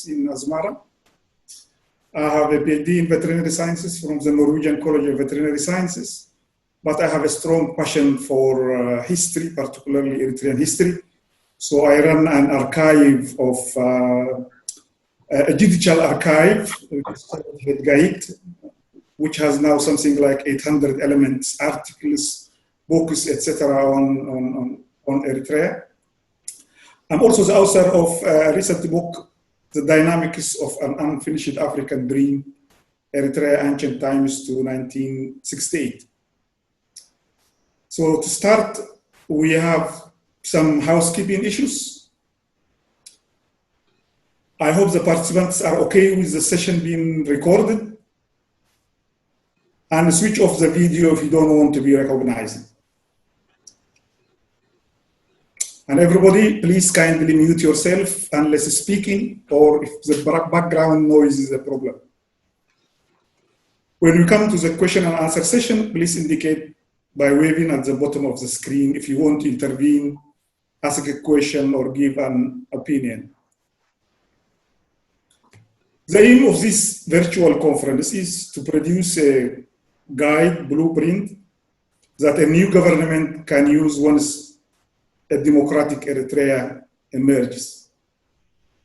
Sciences in Asmara. I have a PhD in Veterinary Sciences from the Norwegian College of Veterinary Sciences, but I have a strong passion for history, particularly Eritrean history. So I run an archive of a digital archive, which has now something like 800 elements, articles, books, etc. on Eritrea. I'm also the author of a recent book, The Dynamics of an Unfinished African Dream, Eritrea Ancient Times to 1968. So to start, we have some housekeeping issues. I hope the participants are okay with the session being recorded. And switch off the video if you don't want to be recognized. And everybody, please kindly mute yourself unless speaking or if the background noise is a problem. When we come to the question and answer session, please indicate by waving at the bottom of the screen if you want to intervene, ask a question, or give an opinion. The aim of this virtual conference is to produce a guide blueprint that a new government can use once a democratic Eritrea emerges.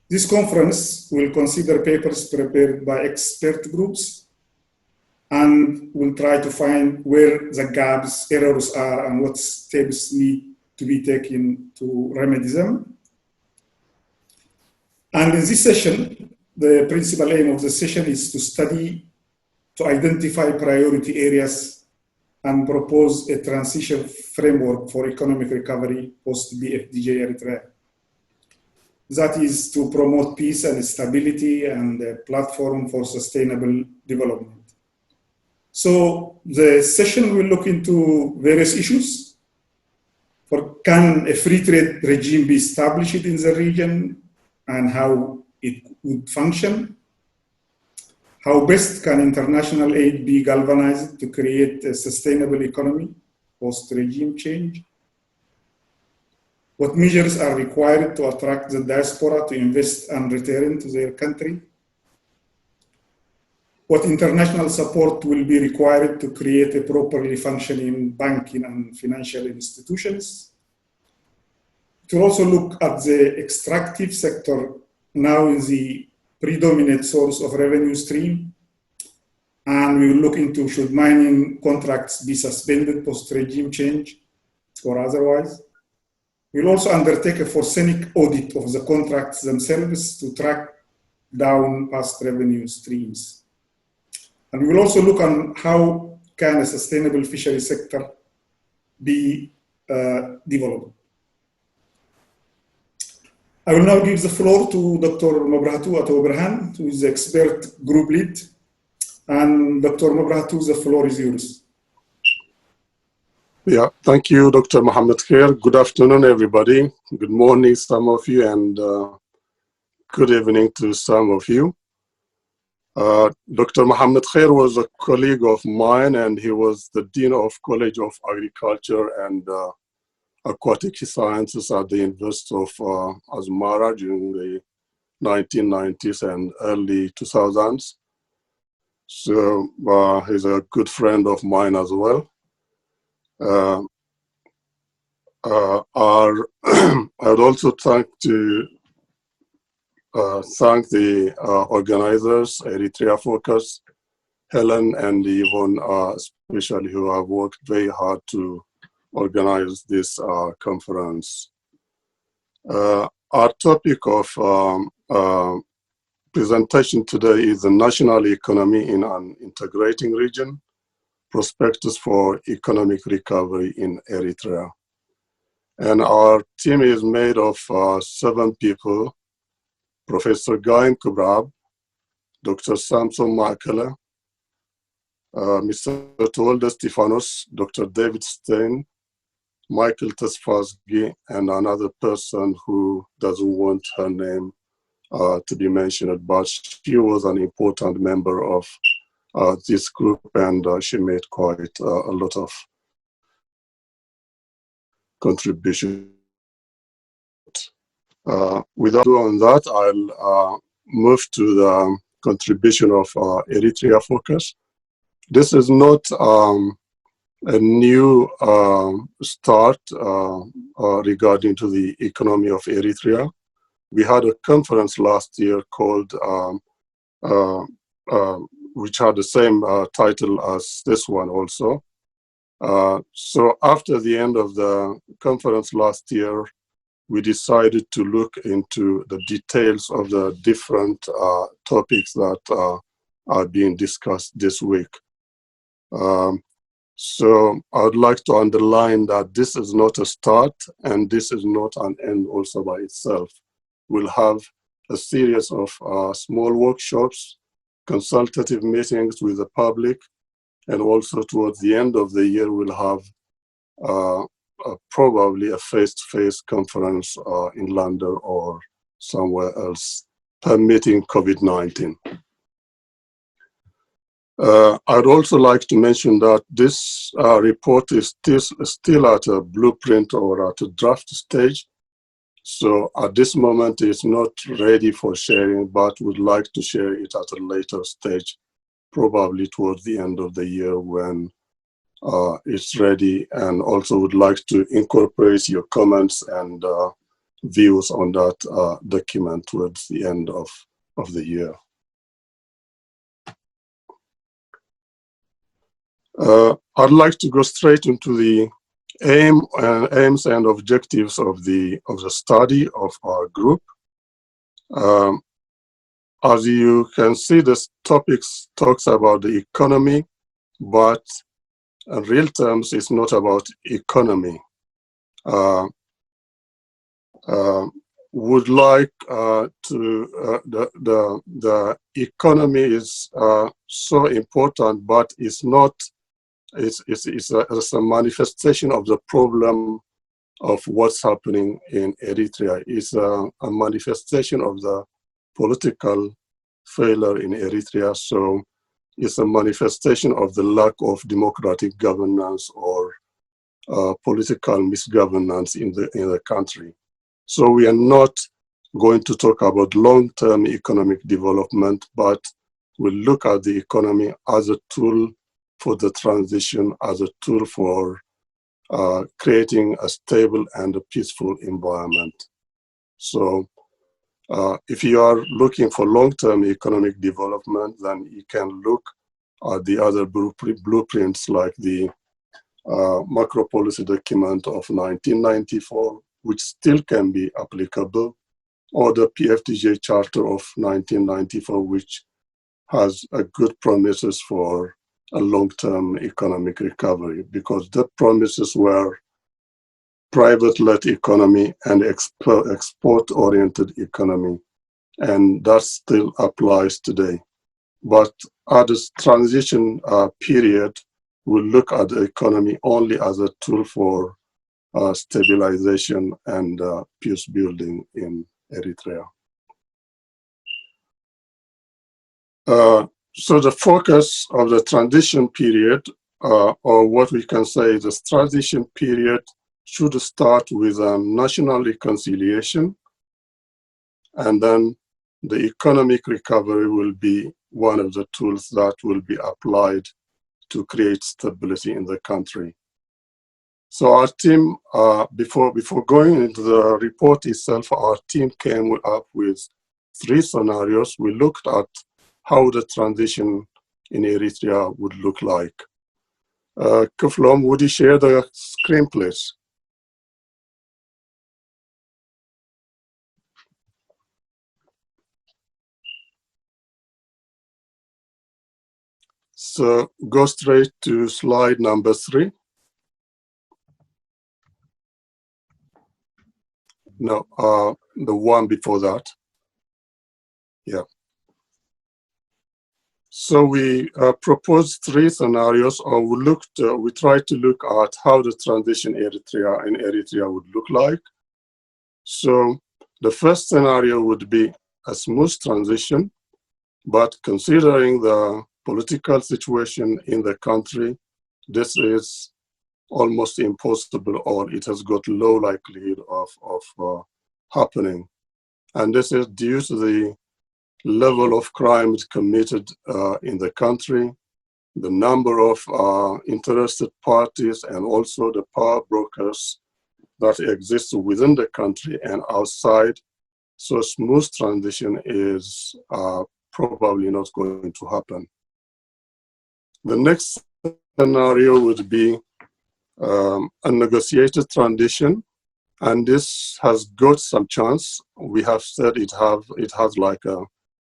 This conference will consider papers prepared by expert groups and will try to find where the gaps, errors are, and what steps need to be taken to remedy them. And in this session, the principal aim of the session is to identify priority areas and propose a transition framework for economic recovery post-BFDJ Eritrea. That is to promote peace and stability and a platform for sustainable development. So the session will look into various issues. Can a free trade regime be established in the region and how it would function? How best can international aid be galvanized to create a sustainable economy post-regime change? What measures are required to attract the diaspora to invest and return to their country? What international support will be required to create a properly functioning banking and financial institutions? It will also look at the extractive sector now in the predominant source of revenue stream, and we will look into should mining contracts be suspended post-regime change or otherwise. We'll also undertake a forensic audit of the contracts themselves to track down past revenue streams. And we will also look on how can a sustainable fishery sector be developed. I will now give the floor to Dr. Mabrahatu Atoberhan, who is the expert group lead. And Dr. Mabrahatu, the floor is yours. Yeah, thank you, Dr. Mohammed Khair. Good afternoon, everybody. Good morning, some of you, and good evening to some of you. Dr. Mohammed Khair was a colleague of mine, and he was the Dean of College of Agriculture and Aquatic Sciences at the University of Asmara during the 1990s and early 2000s. So he's a good friend of mine as well. I would also thank the organizers, Eritrea Focus, Helen and Yvonne, especially, who have worked very hard to organize this conference. Our topic of presentation today is the national economy in an integrating region, prospectus for economic recovery in Eritrea. And our team is made of 7 people: Professor Guy Kubrab, Dr. Samson Makela, Mr. Tolda Stefanos, Dr. David Stein, Michael Tesfazgi, and another person who doesn't want her name to be mentioned, but she was an important member of this group, and she made quite a lot of contribution. Without doing that, I'll move to the contribution of Eritrea focus. This is not a new start regarding to the economy of Eritrea. We had a conference last year called, which had the same title as this one also. So after the end of the conference last year, we decided to look into the details of the different topics that are being discussed this week. So I would like to underline that this is not a start and this is not an end also by itself. We'll have a series of small workshops, consultative meetings with the public, and also towards the end of the year, we'll have probably a face-to-face conference in London or somewhere else, permitting COVID-19. I'd also like to mention that this report is still at a blueprint or at a draft stage. So at this moment, it's not ready for sharing, but would like to share it at a later stage, probably towards the end of the year when it's ready, and also would like to incorporate your comments and views on that document towards the end of the year. I'd like to go straight into the aims and objectives of the study of our group. As you can see, this topic talks about the economy, but in real terms, it's not about economy. Would like the economy is so important, but it's not. It's a manifestation of the problem of what's happening in Eritrea. It's a manifestation of the political failure in Eritrea. So it's a manifestation of the lack of democratic governance or political misgovernance in the country. So we are not going to talk about long-term economic development, but we'll look at the economy as a tool for the transition, as a tool for creating a stable and a peaceful environment. So if you are looking for long-term economic development, then you can look at the other blueprints like the macro policy document of 1994, which still can be applicable, or the PFDJ Charter of 1994, which has a good promises for a long-term economic recovery, because the promises were private-led economy and export-oriented economy, and that still applies today. But at this transition period, we'll look at the economy only as a tool for stabilization and peace building in Eritrea. So the focus of the transition period, or what we can say is the transition period, should start with national reconciliation, and then the economic recovery will be one of the tools that will be applied to create stability in the country. So our team, before going into the report itself, our team came up with 3 scenarios. We looked at how the transition in Eritrea would look like. Kuflom, would you share the screen, please? So go straight to slide number 3. No, the one before that. Yeah. So we proposed 3 scenarios, or we tried to look at how the transition in Eritrea would look like. So the first scenario would be a smooth transition, but considering the political situation in the country, this is almost impossible, or it has got low likelihood of happening. And this is due to the level of crime committed in the country, the number of interested parties, and also the power brokers that exist within the country and outside. So smooth transition is probably not going to happen. The next scenario would be a negotiated transition, and this has got some chance. We have said it has like a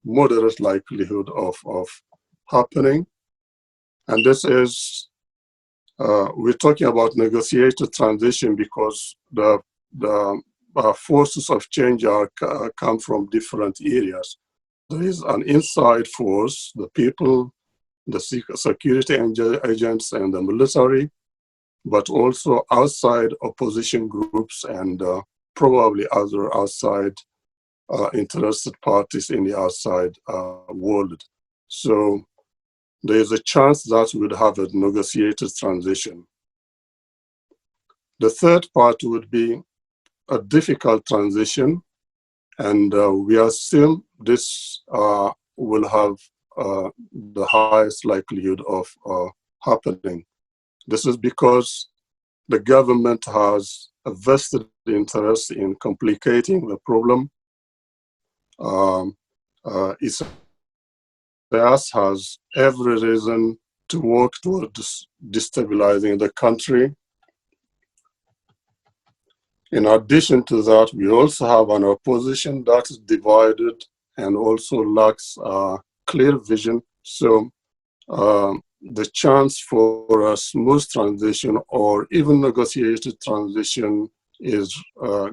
moderate likelihood of happening, and this is we're talking about negotiated transition because the forces of change come from different areas. There is an inside force, the people, the security agents and the military, but also outside opposition groups and probably other outside interested parties in the outside world. So there is a chance that we would have a negotiated transition. The third part would be a difficult transition, and we assume this will have the highest likelihood of happening. This is because the government has a vested interest in complicating the problem. Isaias has every reason to work towards destabilizing the country. In addition to that, we also have an opposition that is divided and also lacks clear vision. So the chance for a smooth transition or even negotiated transition is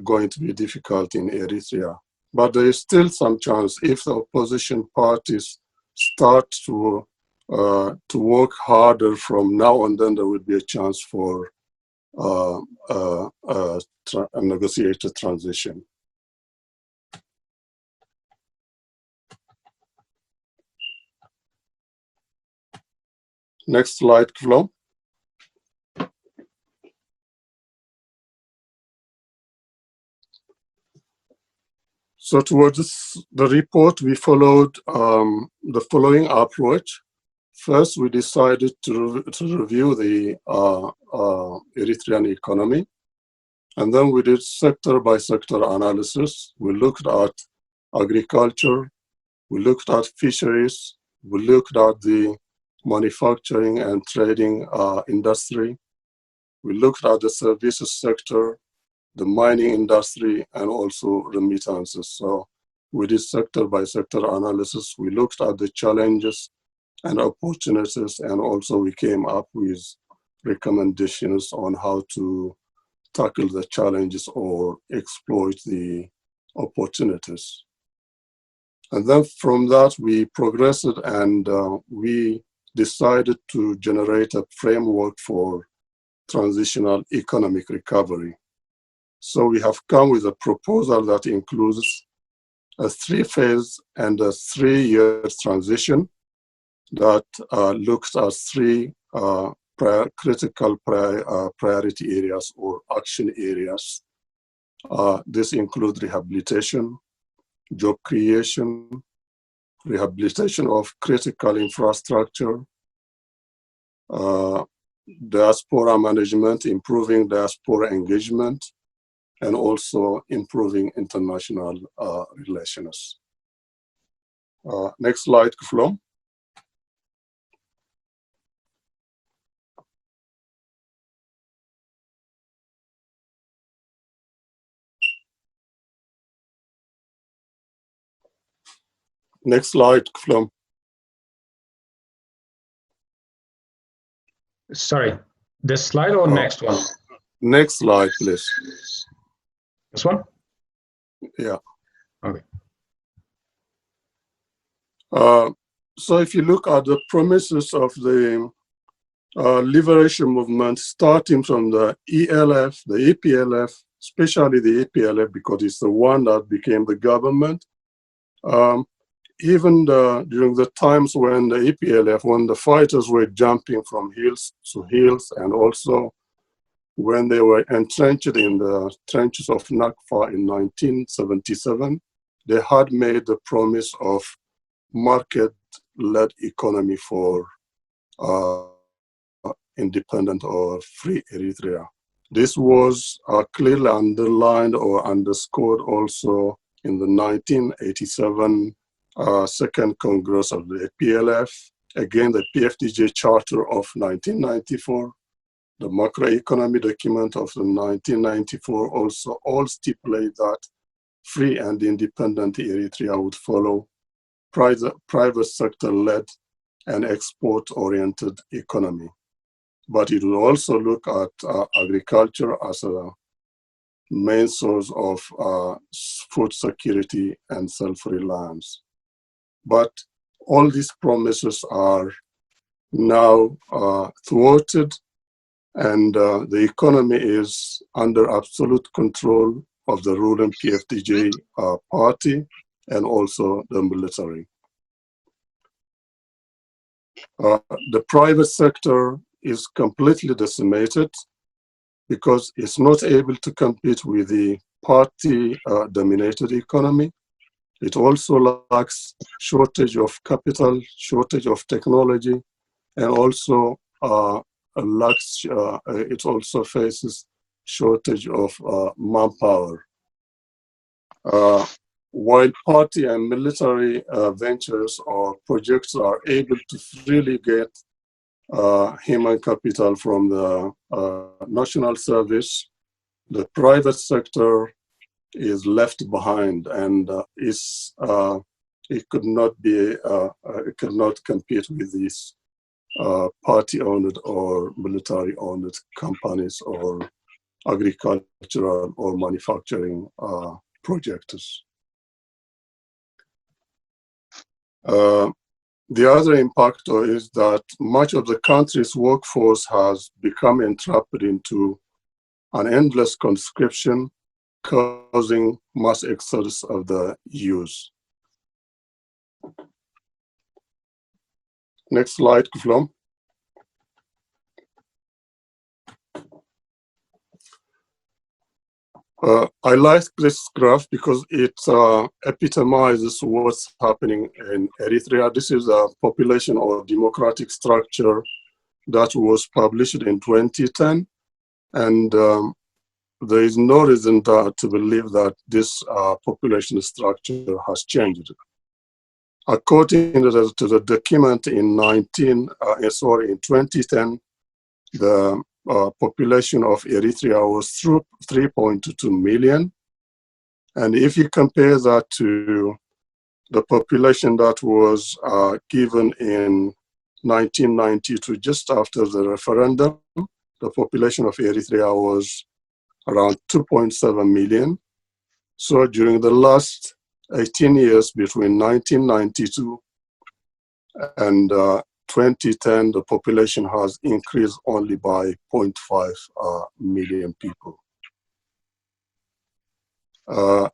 going to be difficult in Eritrea. But there is still some chance if the opposition parties start to work harder from now on, then there would be a chance for a negotiated transition. Next slide, Flo. So towards the report, we followed the following approach. First, we decided to review the Eritrean economy, and then we did sector-by-sector analysis. We looked at agriculture, we looked at fisheries, we looked at the manufacturing and trading industry, we looked at the services sector, the mining industry, and also remittances. So we did sector-by-sector analysis. We looked at the challenges and opportunities, and also we came up with recommendations on how to tackle the challenges or exploit the opportunities. And then from that, we progressed and we decided to generate a framework for transitional economic recovery. So we have come with a proposal that includes a 3-phase and a 3-year transition that looks at 3 critical priority areas or action areas. This includes rehabilitation, job creation, rehabilitation of critical infrastructure, diaspora management, improving diaspora engagement, and also improving international relations. Next slide, Flo. Next slide, Flo. Sorry, this slide or next one? Next slide, please. This one? Yeah. Okay. So if you look at the promises of the liberation movement, starting from the ELF, the EPLF, especially the EPLF, because it's the one that became the government, even during the times when the EPLF, when the fighters were jumping from hills to hills, and also when they were entrenched in the trenches of Nakfa in 1977, they had made the promise of market-led economy for independent or free Eritrea. This was clearly underlined or underscored also in the 1987 Second Congress of the PLF, again the PFDJ Charter of 1994, the Macroeconomic document of the 1994 also all stipulate that free and independent Eritrea would follow private sector-led and export-oriented economy. But it will also look at agriculture as a main source of food security and self-reliance. But all these promises are now thwarted, and the economy is under absolute control of the ruling PFDJ party and also the military. The private sector is completely decimated because it's not able to compete with the party-dominated economy. It also lacks shortage of capital, shortage of technology, and also it also faces shortage of manpower. While party and military ventures or projects are able to freely get human capital from the national service, the private sector is left behind, and it could not compete with these party-owned or military-owned companies or agricultural or manufacturing projects. The other impact is that much of the country's workforce has become entrapped into an endless conscription, causing mass exodus of the youth. Next slide, Kuflom. I like this graph because it epitomizes what's happening in Eritrea. This is a population or democratic structure that was published in 2010. And there is no reason to believe that this population structure has changed. According to the document in 2010, the population of Eritrea was 3.2 million. And if you compare that to the population that was given in 1992, just after the referendum, the population of Eritrea was around 2.7 million. So during the last 18 years, between 1992 and 2010, the population has increased only by 0.5 million people.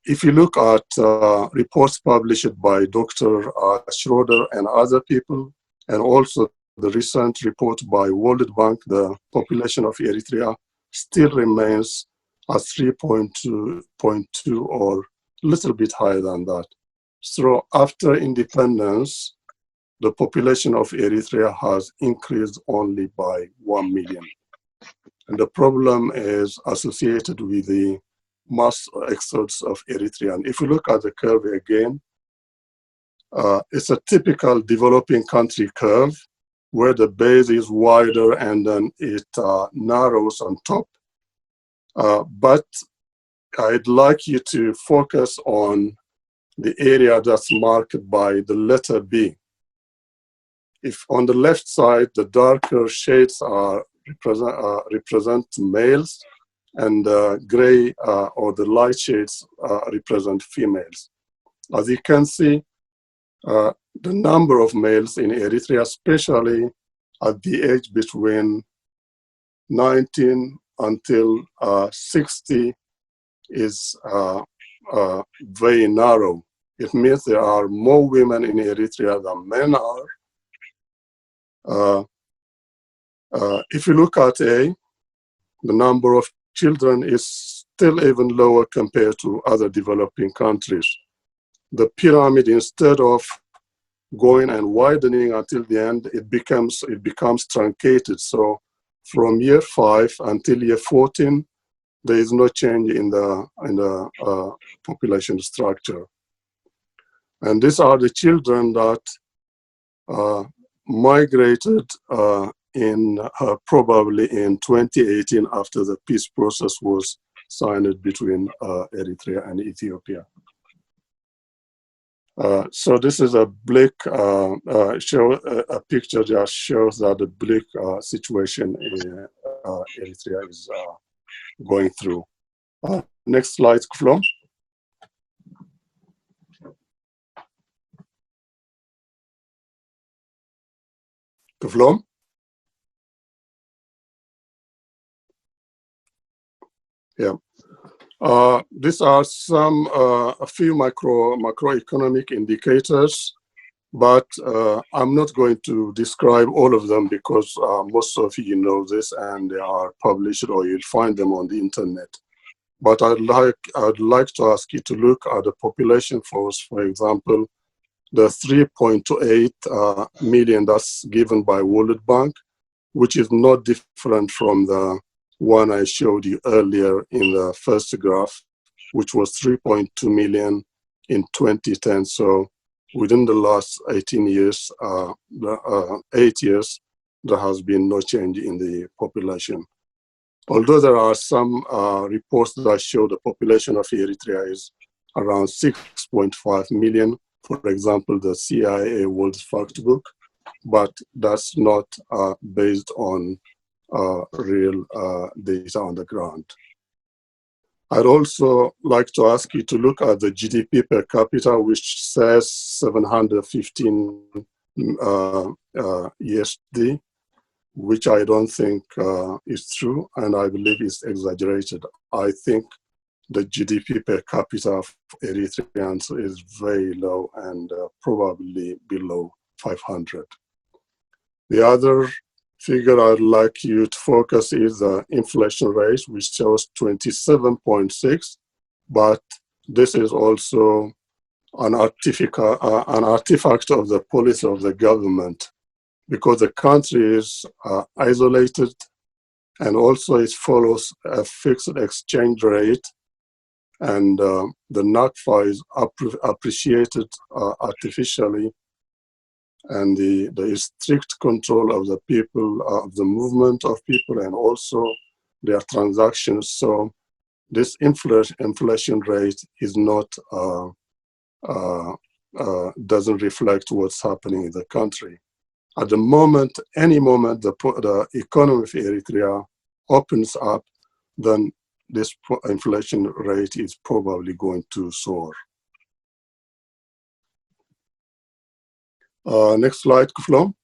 If you look at reports published by Dr. Schroeder and other people, and also the recent report by World Bank, the population of Eritrea still remains at 3.2 or a little bit higher than that. So after independence, the population of Eritrea has increased only by 1 million. And the problem is associated with the mass exodus of Eritrea. And if we look at the curve again, it's a typical developing country curve where the base is wider and then it narrows on top. But I'd like you to focus on the area that's marked by the letter B. If on the left side, the darker shades represent males, and gray or the light shades represent females. As you can see, the number of males in Eritrea, especially at the age between 19 until 60, is very narrow. It means there are more women in Eritrea than men are. If you look at A, the number of children is still even lower compared to other developing countries. The pyramid, instead of going and widening until the end. It becomes truncated. So from year 5 until year 14, there is no change in the population structure. And these are the children that migrated probably in 2018 after the peace process was signed between Eritrea and Ethiopia. So this is a bleak a picture that shows that the bleak situation in Eritrea is going through. Next slide, Flo. Flo. Yeah. These are a few macroeconomic indicators, but I'm not going to describe all of them because most of you know this and they are published or you'll find them on the internet. But I'd like to ask you to look at the population force, for example, the 3.28 million that's given by World Bank, which is not different from the one I showed you earlier in the first graph, which was 3.2 million in 2010. So within the last 18 years, 8 years, there has been no change in the population. Although there are some reports that show the population of Eritrea is around 6.5 million, for example, the CIA World Factbook, but that's not based on real data on the ground. I'd also like to ask you to look at the GDP per capita, which says 715 USD, which I don't think is true, and I believe is exaggerated. I think the GDP per capita of Eritreans is very low and probably below 500. The other figure I'd like you to focus is the inflation rate, which shows 27.6, but this is also an artifact of the policy of the government, because the country is isolated and also it follows a fixed exchange rate, and the NACFA is appreciated artificially, and there is strict control of the people, of the movement of people, and also their transactions. So this inflation rate is not doesn't reflect what's happening in the country. At the moment, any moment the economy of Eritrea opens up, then this inflation rate is probably going to soar. Next slide, Flo.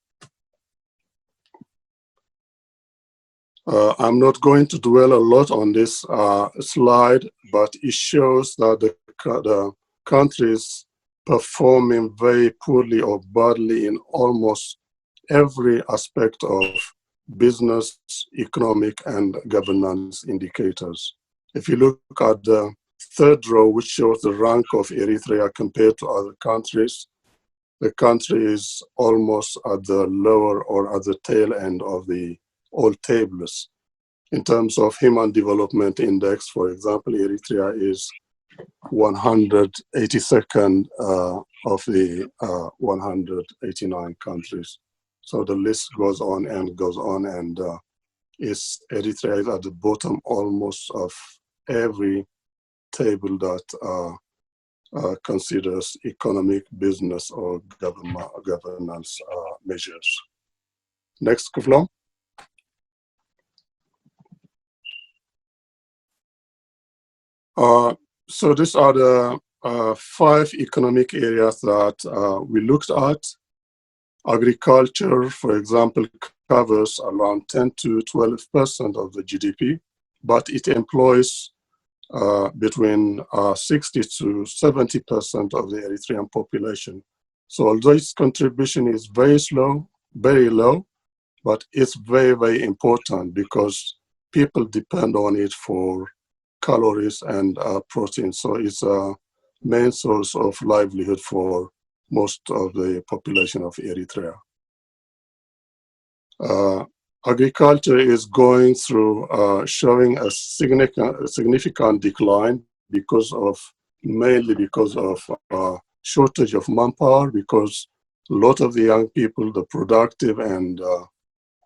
I'm not going to dwell a lot on this slide, but it shows that the country is performing very poorly or badly in almost every aspect of business, economic, and governance indicators. If you look at the third row, which shows the rank of Eritrea compared to other countries, the country is almost at the lower or at the tail end of the all tables. In terms of Human Development Index, for example, Eritrea is 182nd of the 189 countries. So the list goes on, and Eritrea is at the bottom almost of every table that considers economic, business, or governance measures. Next, Kuflom. So these are the 5 economic areas that we looked at. Agriculture, for example, covers around 10 to 12% of the GDP, but it employs between 60 to 70% of the Eritrean population. So although its contribution is very low, but it's very, very important because people depend on it for calories and protein. So it's a main source of livelihood for most of the population of Eritrea. Agriculture is going through, showing a significant decline mainly because of shortage of manpower, because a lot of the young people, the productive and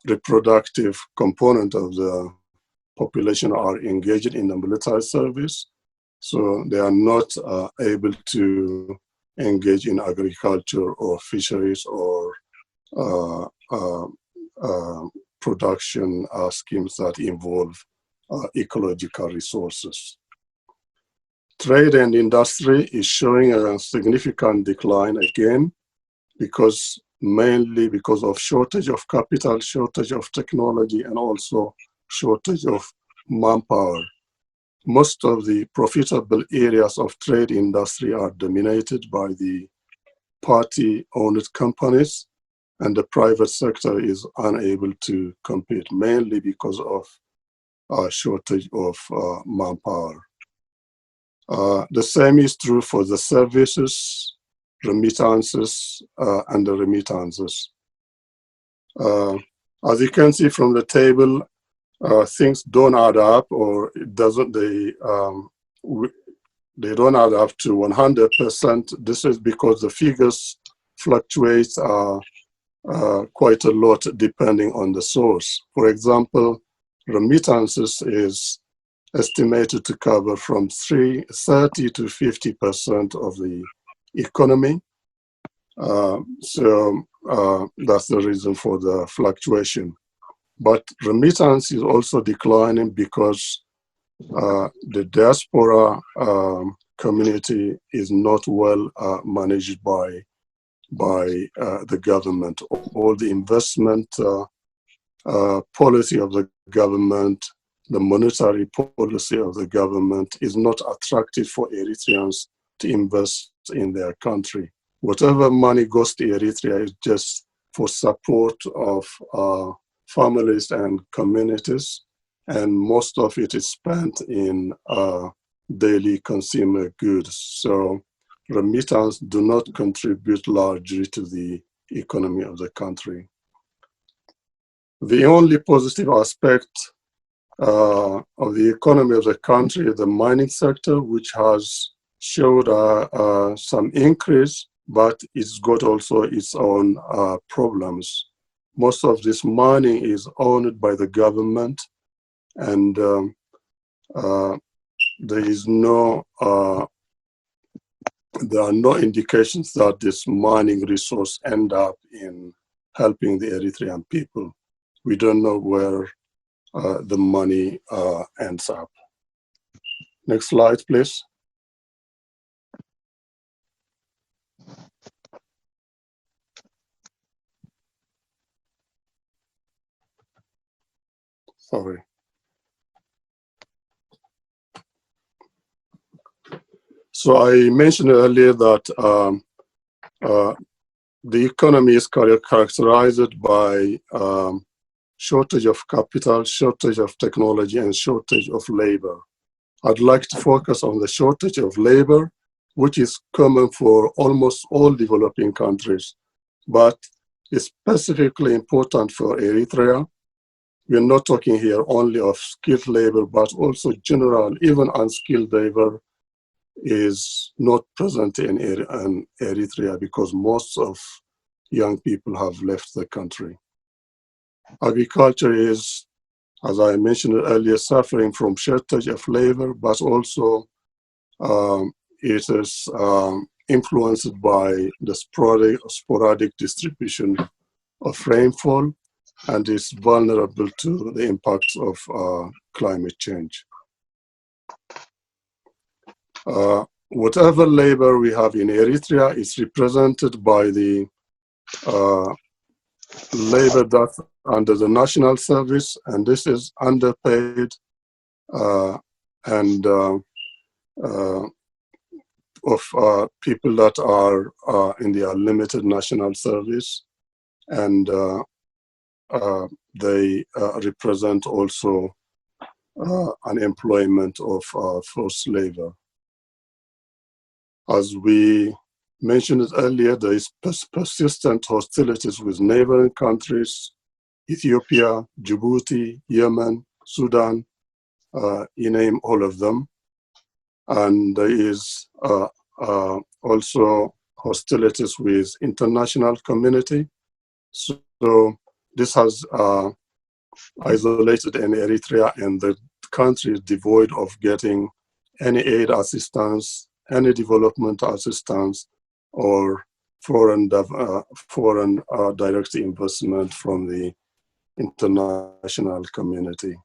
reproductive component of the population are engaged in the military service. So they are not able to engage in agriculture or fisheries or production schemes that involve ecological resources. Trade and industry is showing a significant decline again, mainly because of shortage of capital, shortage of technology, and also shortage of manpower. Most of the profitable areas of trade industry are dominated by the party-owned companies, and the private sector is unable to compete, mainly because of a shortage of manpower. The same is true for the services, remittances, and the remittances. As you can see from the table, things don't add up, or it doesn't. They don't add up to 100%. This is because the figures fluctuate quite a lot depending on the source. For example, remittances is estimated to cover from 30 to 50% of the economy. So that's the reason for the fluctuation. But remittance is also declining because the diaspora community is not well managed by the government. All the investment policy of the government, the monetary policy of the government is not attractive for Eritreans to invest in their country. Whatever money goes to Eritrea is just for support of families and communities, and most of it is spent in daily consumer goods. So remittance do not contribute largely to the economy of the country. The only positive aspect of the economy of the country, the mining sector, which has showed some increase, but it's got also its own problems. Most of this mining is owned by the government, and there are no indications that this mining resource end up in helping the Eritrean people. We don't know where the money ends up. Next slide, please. Sorry. So I mentioned earlier that the economy is characterized by shortage of capital, shortage of technology, and shortage of labor. I'd like to focus on the shortage of labor, which is common for almost all developing countries, but is specifically important for Eritrea. We're not talking here only of skilled labor, but also general, even unskilled labor is not present in Eritrea because most of young people have left the country. Agriculture is, as I mentioned earlier, suffering from shortage of labor, but also it is influenced by the sporadic distribution of rainfall, and is vulnerable to the impacts of climate change. Whatever labor we have in Eritrea is represented by the labor that's under the national service, and this is underpaid and of people that are in the limited national service, and they represent also unemployment of forced labor. As we mentioned earlier, there is persistent hostilities with neighboring countries, Ethiopia, Djibouti, Yemen, Sudan, you name all of them. And there is also hostilities with international community. So this has isolated in Eritrea, and the country is devoid of getting any aid assistance, any development assistance, or foreign direct investment from the international community.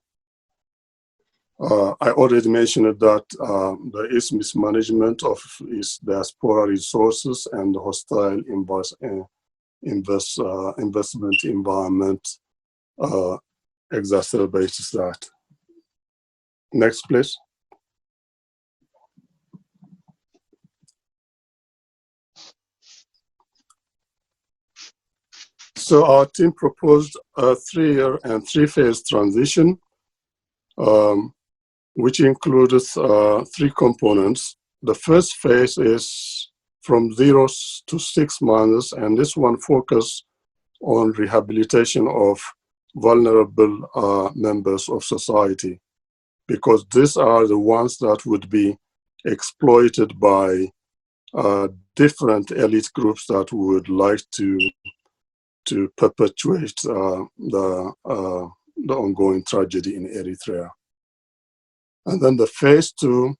I already mentioned that there is mismanagement of its diaspora resources, and hostile investment environment exacerbates that. Next, please. So our team proposed a 3-year and 3-phase transition, which includes 3 components. The first phase is from 0 to 6 months, and this one focuses on rehabilitation of vulnerable members of society, because these are the ones that would be exploited by different elite groups that would like to perpetuate the ongoing tragedy in Eritrea. And then the phase 2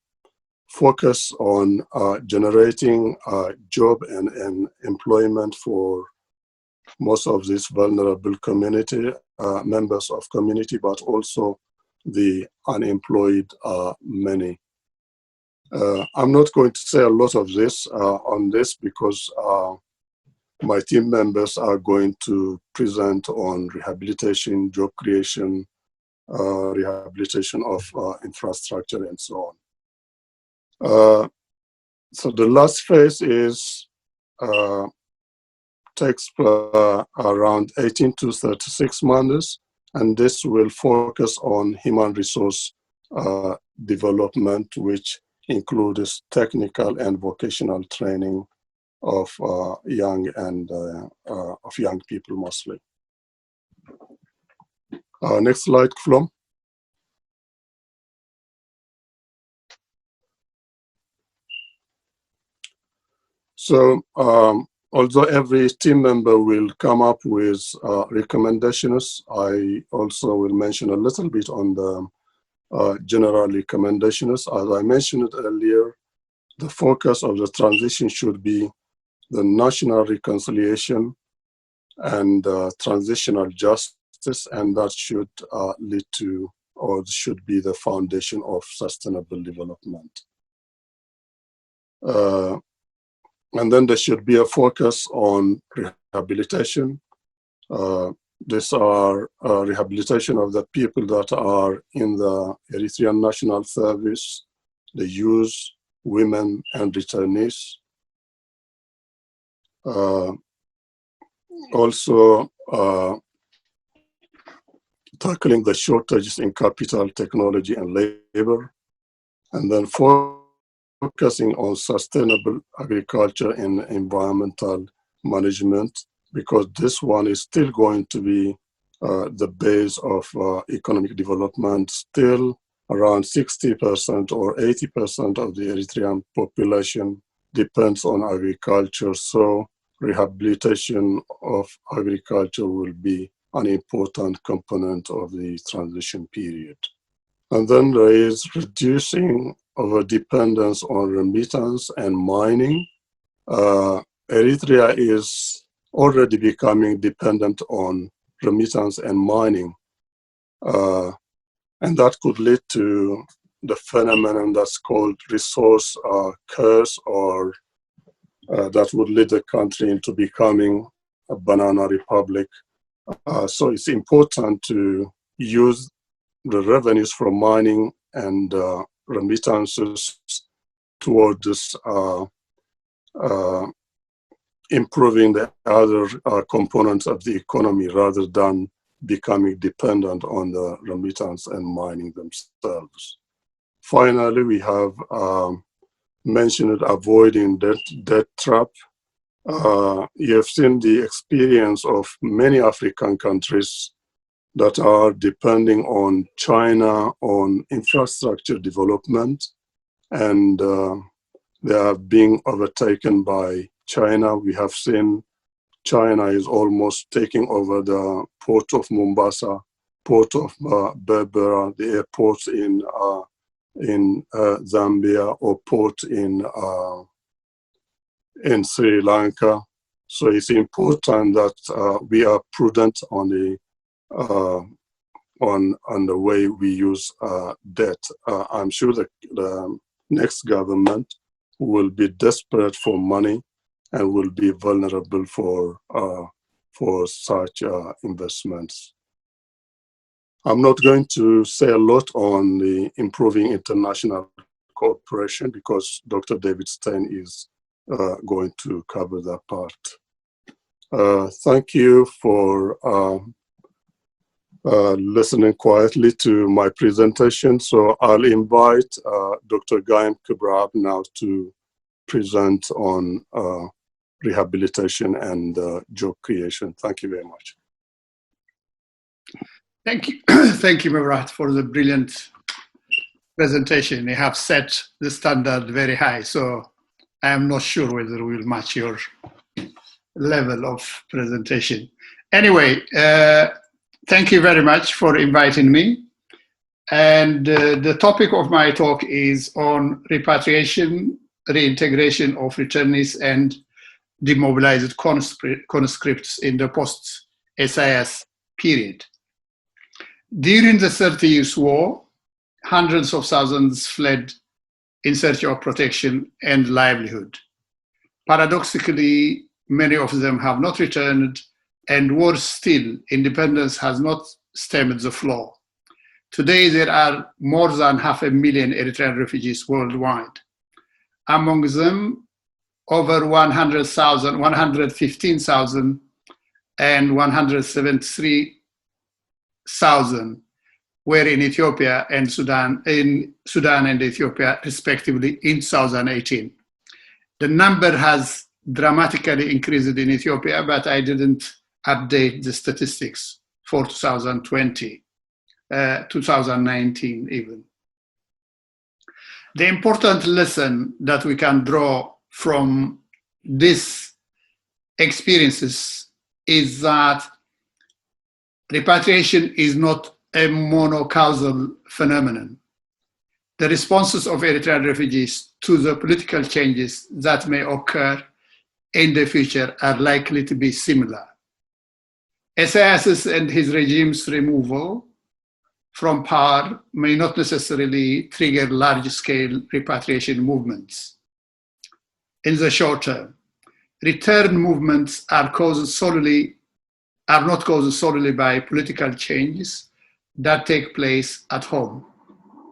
focus on generating job and employment for most of these vulnerable community members of community, but also the unemployed many. I'm not going to say a lot of this on this, because my team members are going to present on rehabilitation, job creation, rehabilitation of infrastructure, and so on. So the last phase is takes around 18 to 36 months, and this will focus on human resource development, which includes technical and vocational training of young people mostly. Next slide, Flom. So although every team member will come up with recommendations, I also will mention a little bit on the general recommendations. As I mentioned earlier, the focus of the transition should be the national reconciliation and transitional justice, and that should lead to, or should be, the foundation of sustainable development. And then there should be a focus on rehabilitation. These are rehabilitation of the people that are in the Eritrean National Service, the youth, women, and returnees. Also, tackling the shortages in capital, technology, and labor, and then focusing on sustainable agriculture and environmental management, because this one is still going to be the base of economic development. Still around 60% or 80% of the Eritrean population depends on agriculture, so rehabilitation of agriculture will be an important component of the transition period. And then there is reducing of a dependence on remittance and mining. Eritrea is already becoming dependent on remittance and mining. And that could lead to the phenomenon that's called resource curse, or that would lead the country into becoming a banana republic. So it's important to use the revenues from mining and remittances toward this improving the other components of the economy, rather than becoming dependent on the remittance and mining themselves. Finally, we have mentioned avoiding debt trap. You have seen the experience of many African countries that are depending on China on infrastructure development, and they are being overtaken by China. We have seen China is almost taking over the port of Mombasa, port of Berbera, the airports in Zambia, or port in Sri Lanka. So it's important that we are prudent on the way we use debt. I'm sure that the next government will be desperate for money and will be vulnerable for such investments. I'm not going to say a lot on the improving international cooperation because Dr. David Stein is going to cover that part. Thank you for listening quietly to my presentation. So I'll invite Dr. Gaim Kibrab now to present on rehabilitation and job creation. Thank you very much. Thank you. Thank you, Mevrat, for the brilliant presentation. You have set the standard very high, so I am not sure whether we'll match your level of presentation. Anyway, thank you very much for inviting me. And the topic of my talk is on repatriation, reintegration of returnees and demobilized conscripts in the post-SIS period. During the 30 Years' War, hundreds of thousands fled in search of protection and livelihood. Paradoxically, many of them have not returned, and worse still, independence has not stemmed the flow. Today, there are more than 500,000 Eritrean refugees worldwide. Among them, over 100,000, 115,000 and 173,000 were in Ethiopia and Sudan, and Ethiopia, respectively, in 2018. The number has dramatically increased in Ethiopia, but I didn't update the statistics for 2020, 2019 even. The important lesson that we can draw from these experiences is that repatriation is not a monocausal phenomenon. The responses of Eritrean refugees to the political changes that may occur in the future are likely to be similar. SIS and his regime's removal from power may not necessarily trigger large-scale repatriation movements. In the short term, return movements are not caused solely by political changes that take place at home,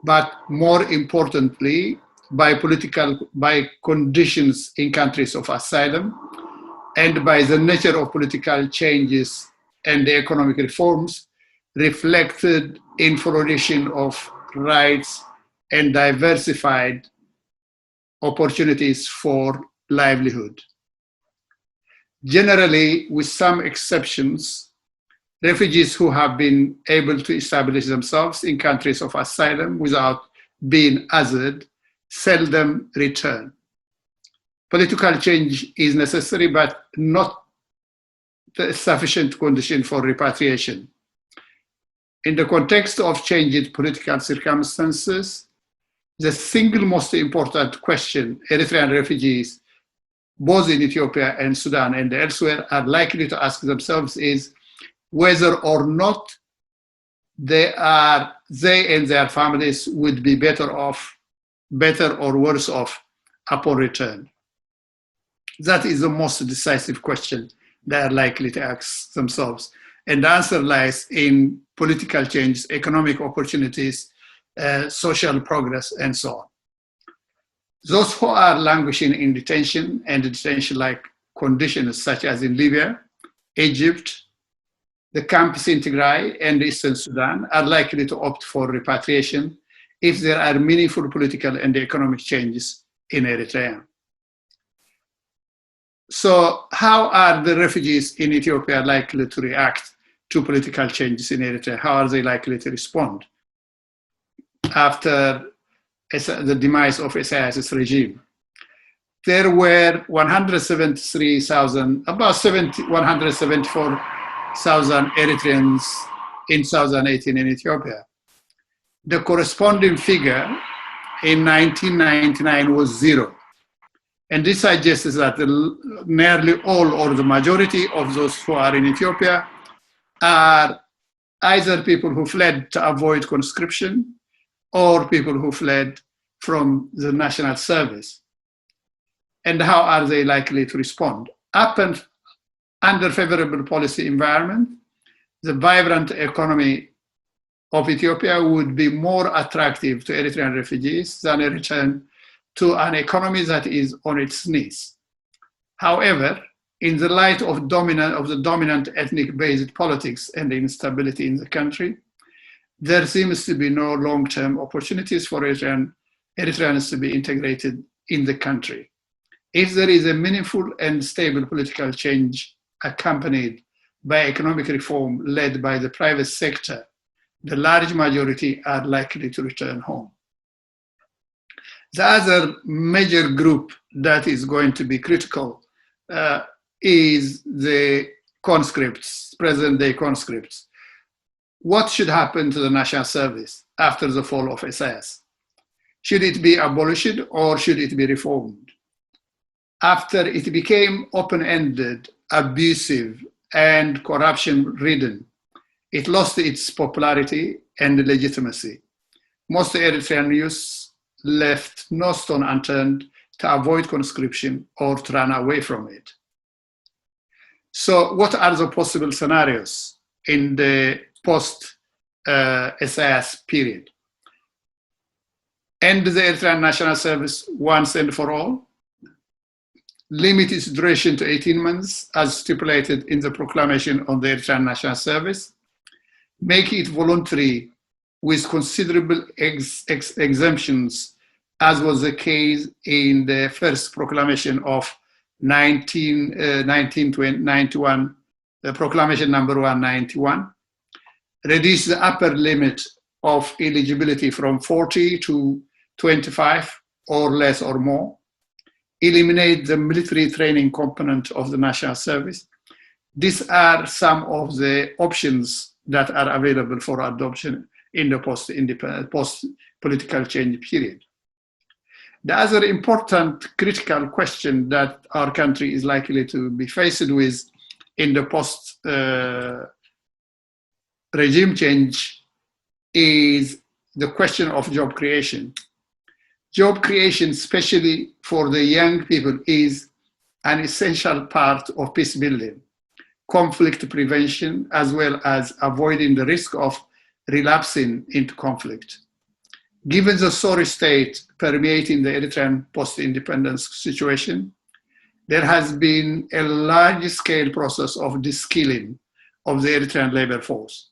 but more importantly, by conditions in countries of asylum and by the nature of political changes and the economic reforms reflected in proliferation of rights and diversified opportunities for livelihood. Generally, with some exceptions, refugees who have been able to establish themselves in countries of asylum without being othered seldom return. Political change is necessary, but not the sufficient condition for repatriation. In the context of changed political circumstances, the single most important question Eritrean refugees, both in Ethiopia and Sudan and elsewhere, are likely to ask themselves is whether or not they and their families would be better or worse off upon return. That is the most decisive question they are likely to ask themselves. And the answer lies in political change, economic opportunities, social progress, and so on. Those who are languishing in detention and detention-like conditions, such as in Libya, Egypt, the camps in Tigray and Eastern Sudan, are likely to opt for repatriation if there are meaningful political and economic changes in Eritrea. So how are the refugees in Ethiopia likely to react to political changes in Eritrea? How are they likely to respond after the demise of Isaias's regime? There were 174,000 Eritreans in 2018 in Ethiopia. The corresponding figure in 1999 was 0. And this suggests that nearly all or the majority of those who are in Ethiopia are either people who fled to avoid conscription or people who fled from the national service. And how are they likely to respond? Under favorable policy environment, the vibrant economy of Ethiopia would be more attractive to Eritrean refugees than a return to an economy that is on its knees. However, in the light of the dominant ethnic-based politics and the instability in the country, there seems to be no long-term opportunities for Eritreans to be integrated in the country. If there is a meaningful and stable political change accompanied by economic reform led by the private sector, the large majority are likely to return home. The other major group that is going to be critical is the conscripts, present-day conscripts. What should happen to the national service after the fall of Isaias? Should it be abolished or should it be reformed? After it became open-ended, abusive, and corruption-ridden, it lost its popularity and legitimacy. Most Eritrean youth left no stone unturned to avoid conscription or to run away from it. So what are the possible scenarios in the post-Isaias period? End the Eritrean National Service once and for all, limit its duration to 18 months as stipulated in the proclamation on the Eritrean National Service, make it voluntary with considerable exemptions, as was the case in the first proclamation of 1991, the proclamation number 191, reduce the upper limit of eligibility from 40 to 25 or less or more, eliminate the military training component of the national service. These are some of the options that are available for adoption in the post-political change period. The other important critical question that our country is likely to be faced with in the post-regime change is the question of job creation. Job creation, especially for the young people, is an essential part of peace building, conflict prevention, as well as avoiding the risk of relapsing into conflict. Given the sorry state permeating the Eritrean post-independence situation, there has been a large-scale process of de-skilling of the Eritrean labor force.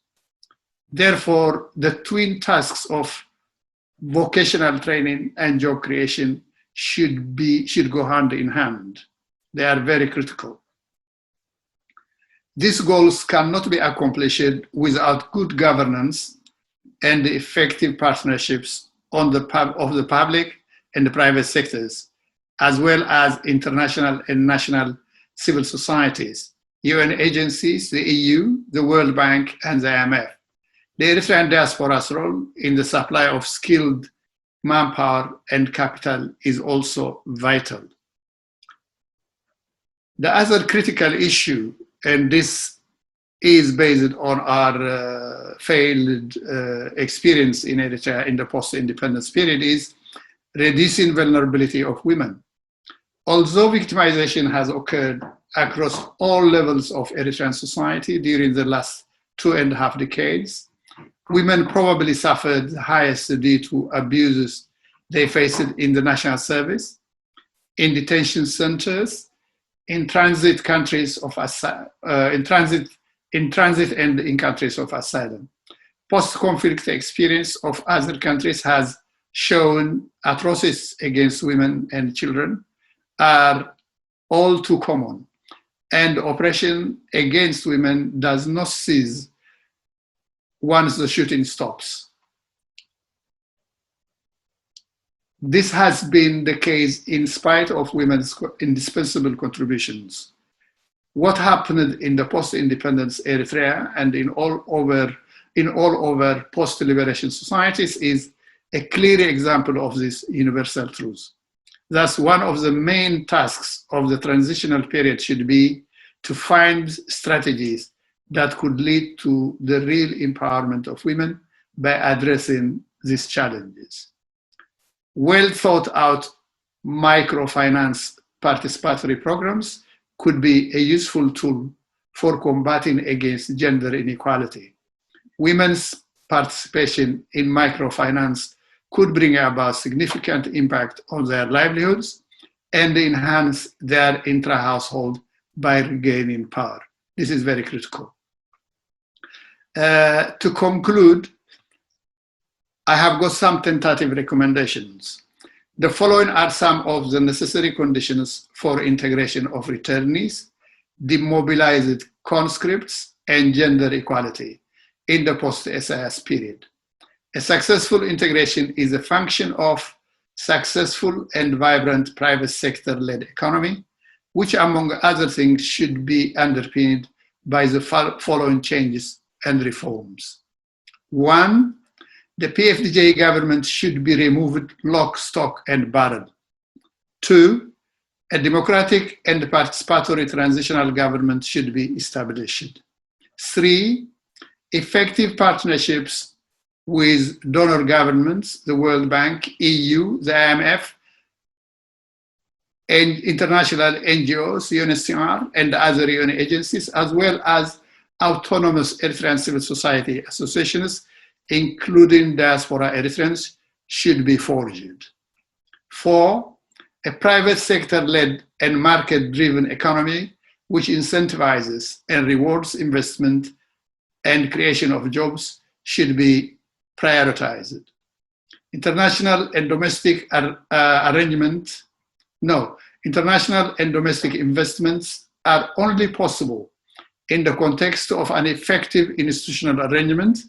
Therefore, the twin tasks of vocational training and job creation should go hand in hand. They are very critical. These goals cannot be accomplished without good governance and effective partnerships of the public and the private sectors, as well as international and national civil societies, UN agencies, the EU, the World Bank, and the IMF. The Eritrean diaspora's role in the supply of skilled manpower and capital is also vital. The other critical issue, and this is based on our failed experience in Eritrea in the post-independence period, is reducing vulnerability of women. Although victimization has occurred across all levels of Eritrean society during the last 2.5 decades, women probably suffered the highest due to abuses they faced in the national service, in detention centers, in transit countries of in transit and in countries of asylum. Post-conflict experience of other countries has showing atrocities against women and children are all too common, and oppression against women does not cease once the shooting stops. This has been the case in spite of women's indispensable contributions. What happened in the post-independence Eritrea and in all over post-liberation societies is a clear example of this universal truth. Thus, one of the main tasks of the transitional period should be to find strategies that could lead to the real empowerment of women by addressing these challenges. Well thought out microfinance participatory programs could be a useful tool for combating against gender inequality. Women's participation in microfinance could bring about significant impact on their livelihoods and enhance their intra-household by regaining power. This is very critical. To conclude, I have got some tentative recommendations. The following are some of the necessary conditions for integration of returnees, demobilized conscripts, and gender equality in the post-SIS period. A successful integration is a function of successful and vibrant private sector-led economy, which among other things should be underpinned by the following changes and reforms. 1, the PFDJ government should be removed lock, stock, and barrel. 2, a democratic and participatory transitional government should be established. 3, effective partnerships with donor governments, the World Bank, EU, the IMF, and international NGOs, UNHCR, and other UN agencies, as well as autonomous Eritrean civil society associations, including diaspora Eritreans, should be forged. 4, a private sector-led and market-driven economy which incentivizes and rewards investment and creation of jobs should be prioritized. International and domestic international and domestic investments are only possible in the context of an effective institutional arrangement,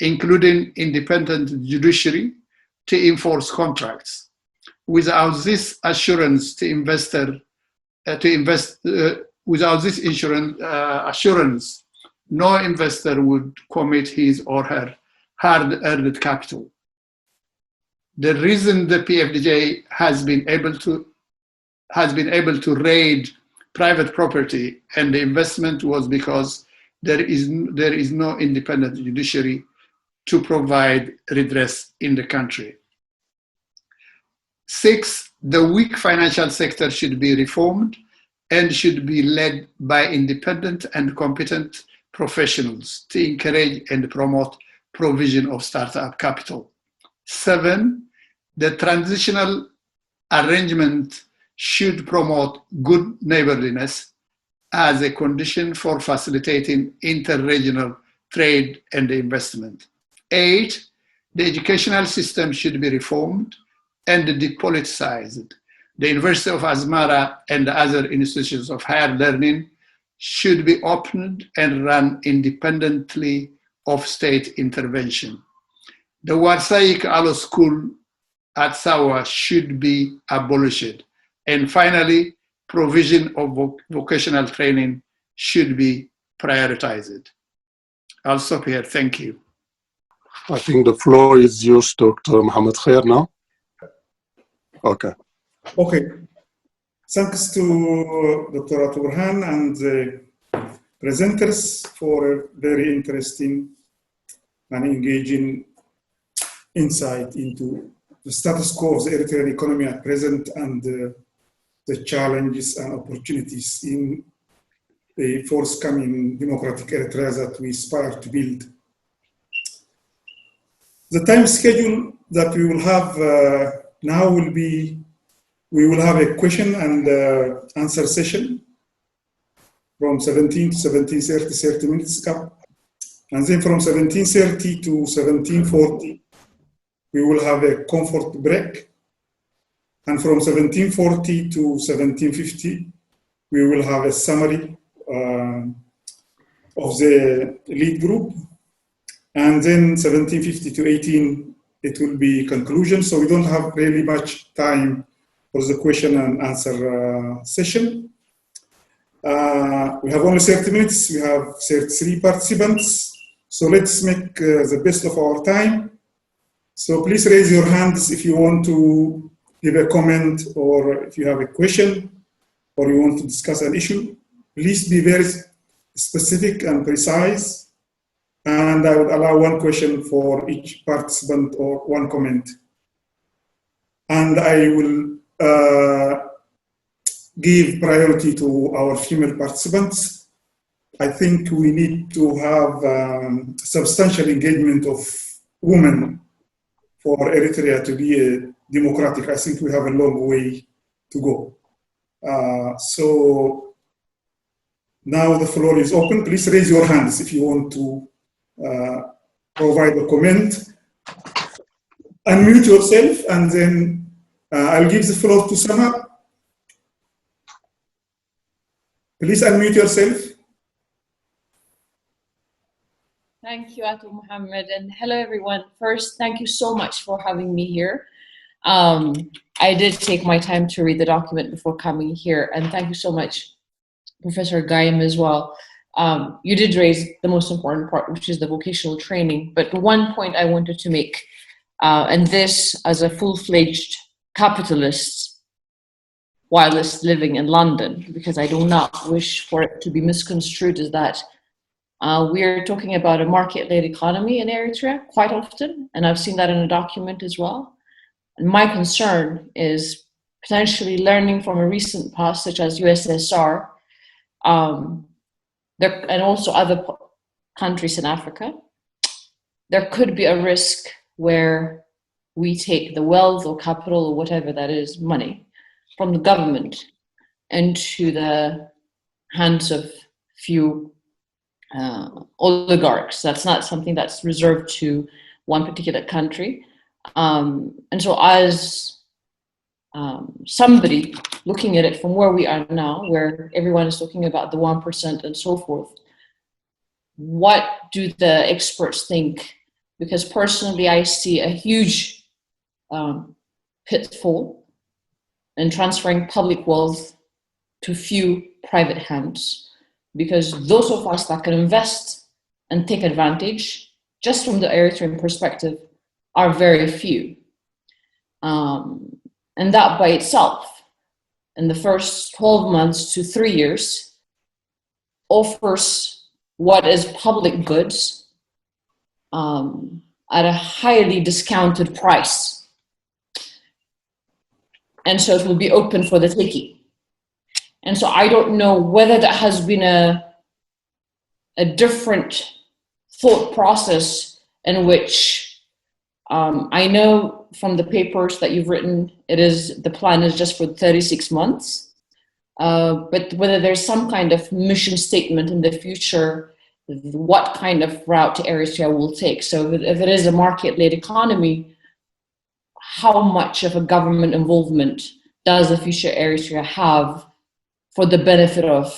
including independent judiciary to enforce contracts. Without this assurance assurance, no investor would commit his or her hard-earned capital. The reason the PFDJ has been able to raid private property and the investment was because there is no independent judiciary to provide redress in the country. 6, the weak financial sector should be reformed and should be led by independent and competent professionals to encourage and promote provision of startup capital. 7, the transitional arrangement should promote good neighborliness as a condition for facilitating inter-regional trade and investment. 8, the educational system should be reformed and depoliticized. The University of Asmara and other institutions of higher learning should be opened and run independently of state intervention. The Warsaik Alo School at Sawa should be abolished. And finally, provision of vocational training should be prioritized. I'll stop here. Thank you. I think the floor is yours, Dr. Mohammed Khair now. Okay. Okay. Thanks to Dr. Burhan and the presenters for a very interesting and engaging insight into the status quo of the Eritrean economy at present and the challenges and opportunities in the forthcoming democratic Eritrea that we aspire to build. The time schedule that we will have now will be, we will have a question and answer session from 17 to 17:30, 30 minutes. And then from 17:30 to 17:40, we will have a comfort break. And from 1740 to 1750, we will have a summary of the lead group. And then 1750 to 18, it will be conclusion. So we don't have really much time for the question and answer session. We have only 30 minutes. We have 33 participants. So let's make the best of our time. So please raise your hands if you want to give a comment or if you have a question or you want to discuss an issue. Please be very specific and precise. And I would allow one question for each participant or one comment. And I will give priority to our female participants. I think we need to have substantial engagement of women for Eritrea to be a democratic. I think we have a long way to go. So now the floor is open. Please raise your hands if you want to provide a comment. Unmute yourself, and then I'll give the floor to Sama. Please unmute yourself. Thank you, Atul Muhammad, and hello everyone. First, thank you so much for having me here. I did take my time to read the document before coming here, and thank you so much, Professor Gaim, as well. You did raise the most important part, which is the vocational training, but one point I wanted to make, and this as a full-fledged capitalist whilst living in London, because I do not wish for it to be misconstrued as that we're talking about a market-led economy in Eritrea quite often, and I've seen that in a document as well. And my concern is potentially learning from a recent past, such as USSR, and also other countries in Africa. There could be a risk where we take the wealth or capital or whatever that is, money, from the government into the hands of few oligarchs. That's not something that's reserved to one particular country. And so as somebody looking at it from where we are now, where everyone is talking about the 1% and so forth, what do the experts think? Because personally, I see a huge pitfall in transferring public wealth to few private hands, because those of us that can invest and take advantage, just from the Eritrean perspective, are very few. And that by itself, in the first 12 months to 3 years, offers what is public goods at a highly discounted price. And so it will be open for the taking. And so I don't know whether that has been a different thought process in which I know from the papers that you've written, the plan is just for 36 months, but whether there's some kind of mission statement in the future, what kind of route Eritrea will take. So if it is a market-led economy, how much of a government involvement does the future Eritrea have for the benefit of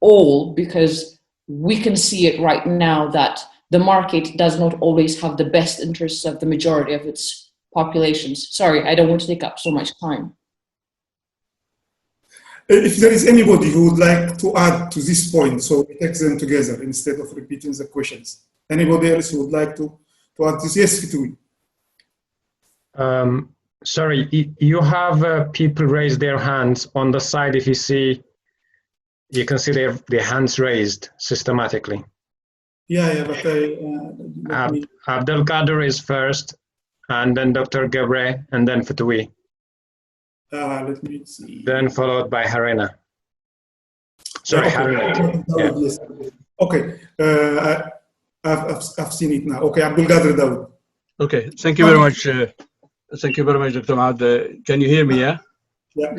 all? Because we can see it right now that the market does not always have the best interests of the majority of its populations. Sorry, I don't want to take up so much time. If there is anybody who would like to add to this point, so we take them together instead of repeating the questions. Anybody else who would like to add this? Yes, Fitui. Sorry, you have people raise their hands on the side. If you see, you can see their hands raised systematically. Yeah, but Abdel Kader is first, and then Dr. Gebre, and then Fitui. Let me see. Then followed by Harina. Sorry, okay. Harina. Yeah. Yes. Okay, I've seen it now. Okay, Abdul Qadir Dawood. Okay, thank you very much. Thank you very much, Dr. Mahad. Can you hear me? Yeah. Yeah.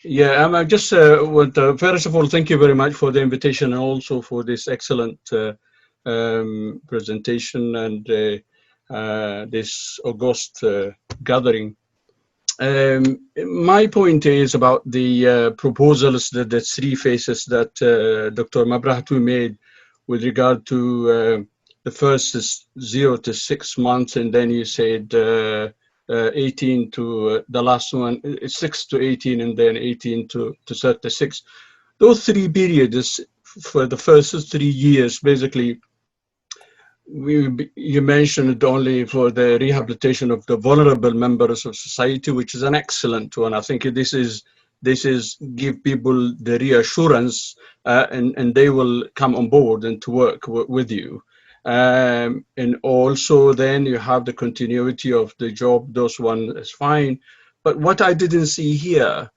Yeah. I just want first of all, thank you very much for the invitation and also for this excellent presentation. And this August gathering. My point is about the proposals, that the three phases that Dr. Mabrahtu made with regard to the first is 0 to 6 months, and then you said 18 to the last one, 6 to 18, and then 18 to 36. Those three periods for the first 3 years, basically, you mentioned only for the rehabilitation of the vulnerable members of society, which is an excellent one. I think this is give people the reassurance, and they will come on board and to work with you. And also then you have the continuity of the job. Those one is fine. But what I didn't see here,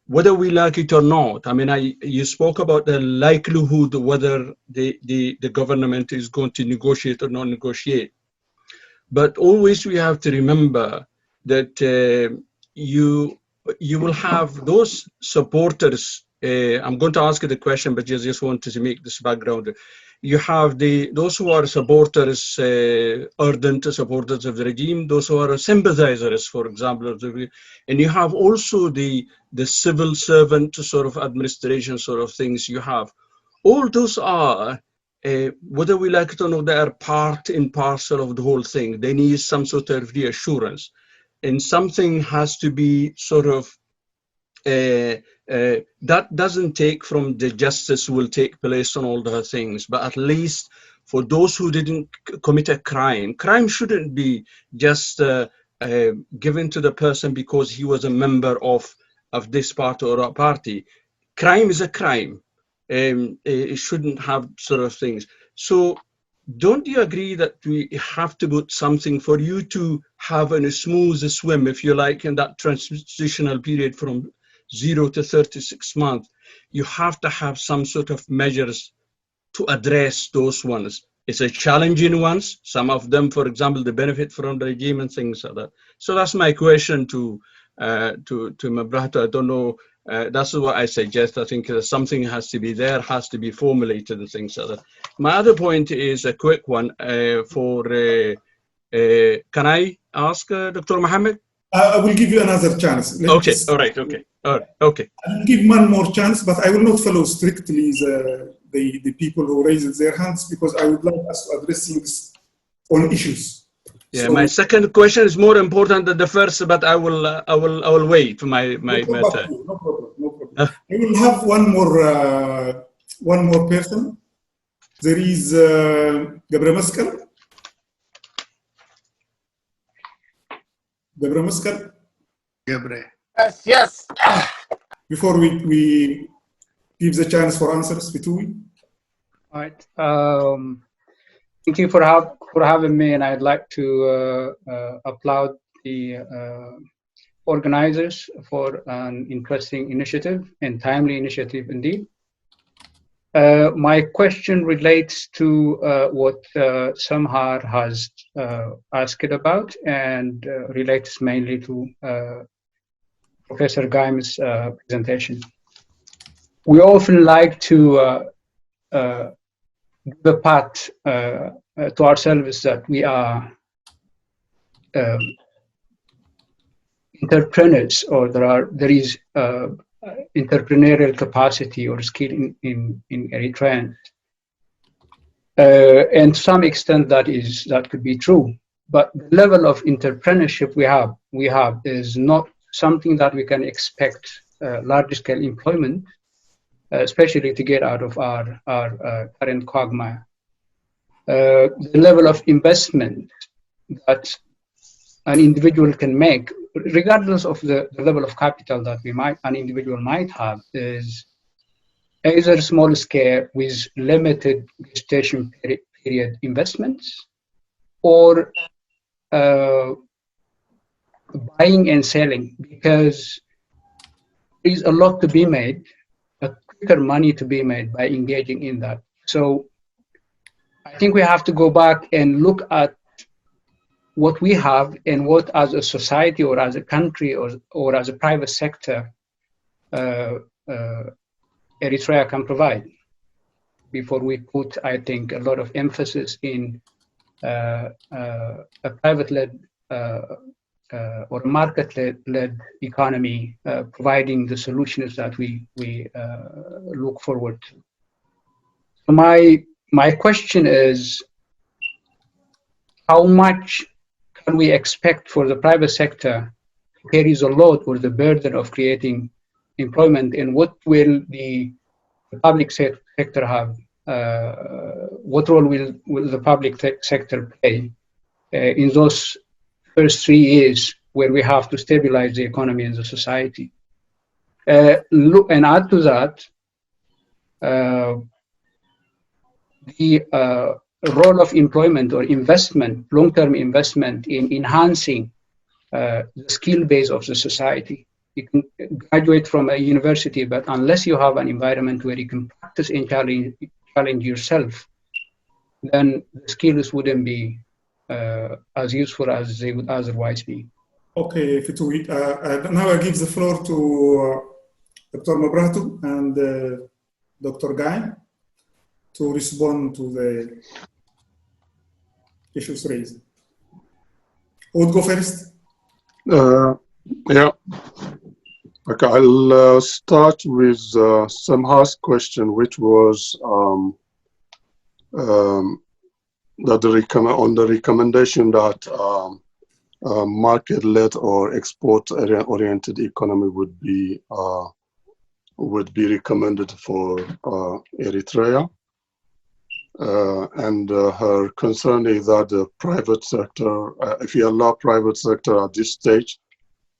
whether we like it or not, I mean, you spoke about the likelihood whether the government is going to negotiate or not negotiate. But always we have to remember that you will have those supporters. I'm going to ask you the question, but just wanted to make this background. You have those who are supporters, ardent supporters of the regime, those who are sympathizers, for example, of the regime, and you have also the civil servant sort of administration sort of things you have. All those are, whether we like it or not, they are part and parcel of the whole thing. They need some sort of reassurance, and something has to be sort of that doesn't take from the justice will take place on all the things, but at least for those who didn't commit a crime, crime shouldn't be just given to the person because he was a member of this party or a party. Crime is a crime. It shouldn't have sort of things. So don't you agree that we have to put something for you to have a smooth swim, if you like, in that transitional period from 0 to 36 months? You have to have some sort of measures to address those ones. It's a challenging ones. Some of them, for example, the benefit from the regime and things like that. So that's my question to Mabrahtu. I don't know. That's what I suggest. I think something has to be there, has to be formulated and things like that. My other point is a quick one can I ask Dr. Mohammed? I will give you another chance. Okay, all right, okay. All right, okay. I will give one more chance, but I will not follow strictly the people who raised their hands, because I would like us to address things on issues. Yeah, so, my second question is more important than the first, but I will wait for my turn. No problem. I will have one more person. There is Gabriel Mascal. Gabriel Mascal. Gabriel. Yes. Before we give the chance for answers, Fitui. All right. Thank you for having me, and I'd like to applaud the organizers for an interesting initiative and timely initiative indeed. My question relates to what Samhar has asked about, and relates mainly to Professor Gaim's presentation. We often like to give a pat to ourselves that we are entrepreneurs, or there is entrepreneurial capacity or skill in Eritreans. And to some extent that could be true, but the level of entrepreneurship we have is not something that we can expect large scale employment, especially to get out of our current quagmire. The level of investment that an individual can make, regardless of the level of capital that an individual might have, is either small scale with limited gestation period investments, or buying and selling, because there is a lot to be made, a quicker money to be made by engaging in that. So I think we have to go back and look at what we have and what, as a society or as a country or as a private sector, Eritrea can provide, before we put, I think, a lot of emphasis in a private-led or a market-led economy providing the solutions that we look forward to. So my question is, how much can we expect for the private sector to carry the load or the burden of creating employment, and what will the public sector have? What role will the public sector play in those first 3 years where we have to stabilize the economy and the society? Look, and add to that, the role of employment or investment, long-term investment in enhancing the skill base of the society. You can graduate from a university, but unless you have an environment where you can practice and challenge yourself, then the skills wouldn't be as useful as they would otherwise be. Okay, now I give the floor to Dr. Mabratu and Dr. Guy to respond to the issues raised. Who would go first? Yeah. Okay, I'll start with Samha's question, which was that on the recommendation that market-led or export-oriented economy would be recommended for Eritrea. And her concern is that the private sector, if you allow private sector at this stage,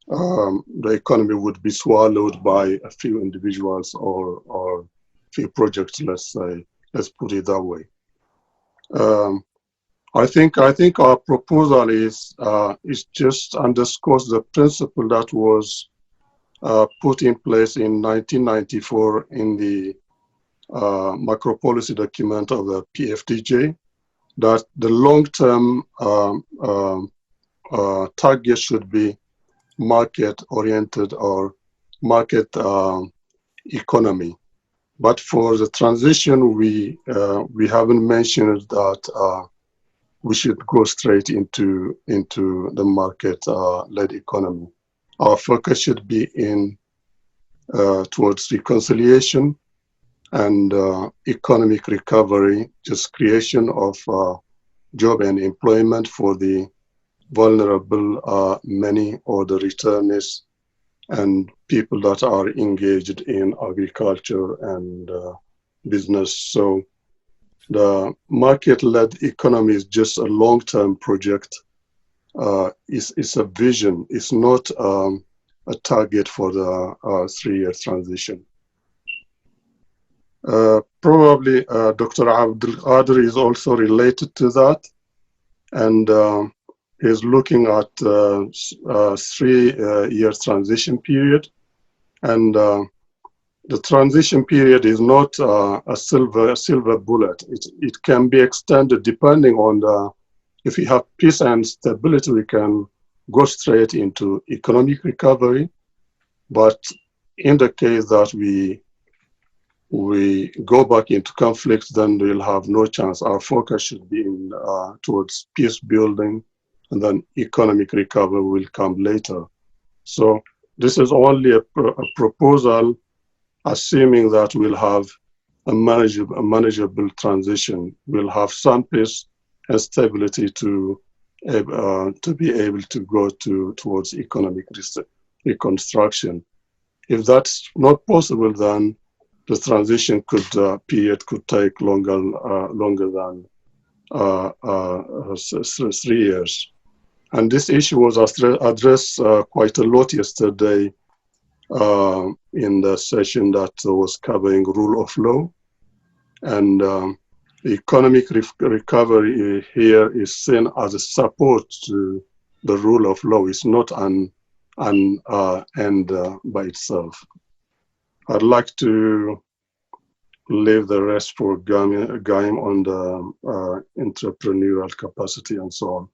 the economy would be swallowed by a few individuals or few projects, let's put it that way. I think our proposal is just underscores the principle that was put in place in 1994 in the macro policy document of the PFDJ, that the long-term target should be market-oriented or market economy. But for the transition, we haven't mentioned that we should go straight into the market-led economy. Our focus should be towards reconciliation and economic recovery, just creation of job and employment for the vulnerable, many or the returnees and people that are engaged in agriculture and business. So the market-led economy is just a long-term project. It's a vision. It's not a target for the 3-year transition. Probably Dr. Abdul Qadir is also related to that, and is looking at 3-year transition period. And the transition period is not a silver bullet. It can be extended depending on if we have peace and stability, we can go straight into economic recovery. But in the case that we go back into conflict, then we'll have no chance. Our focus should be towards peace building, and then economic recovery will come later. So this is only a proposal, assuming that we'll have a manageable transition. We'll have some peace and stability to be able to go towards economic reconstruction. If that's not possible, then the transition period could take longer than 3 years. And this issue was addressed quite a lot yesterday in the session that was covering rule of law. And economic recovery here is seen as a support to the rule of law. It's not an end by itself. I'd like to leave the rest for Gaim on the entrepreneurial capacity and so on.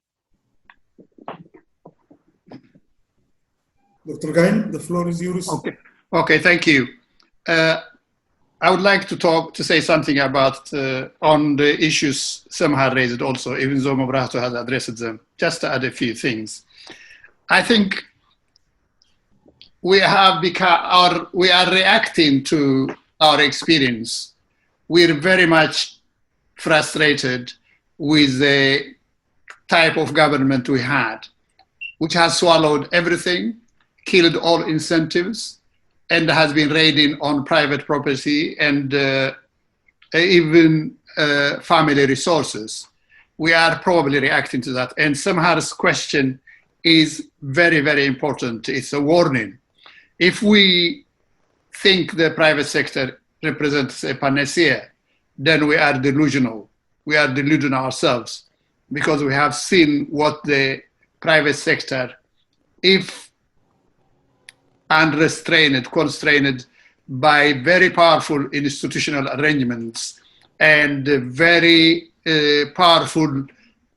Dr. Gaim, the floor is yours. Okay, thank you. I would like to say something about on the issues some have raised also, even though Mabrahtu has addressed them. Just to add a few things. I think we are reacting to our experience. We're very much frustrated with the type of government we had, which has swallowed everything, killed all incentives, and has been raiding on private property and even family resources. We are probably reacting to that. And Samhar's question is very, very important. It's a warning. If we think the private sector represents a panacea, then we are delusional. We are deluding ourselves because we have seen what the private sector, if unrestrained, constrained by very powerful institutional arrangements and very powerful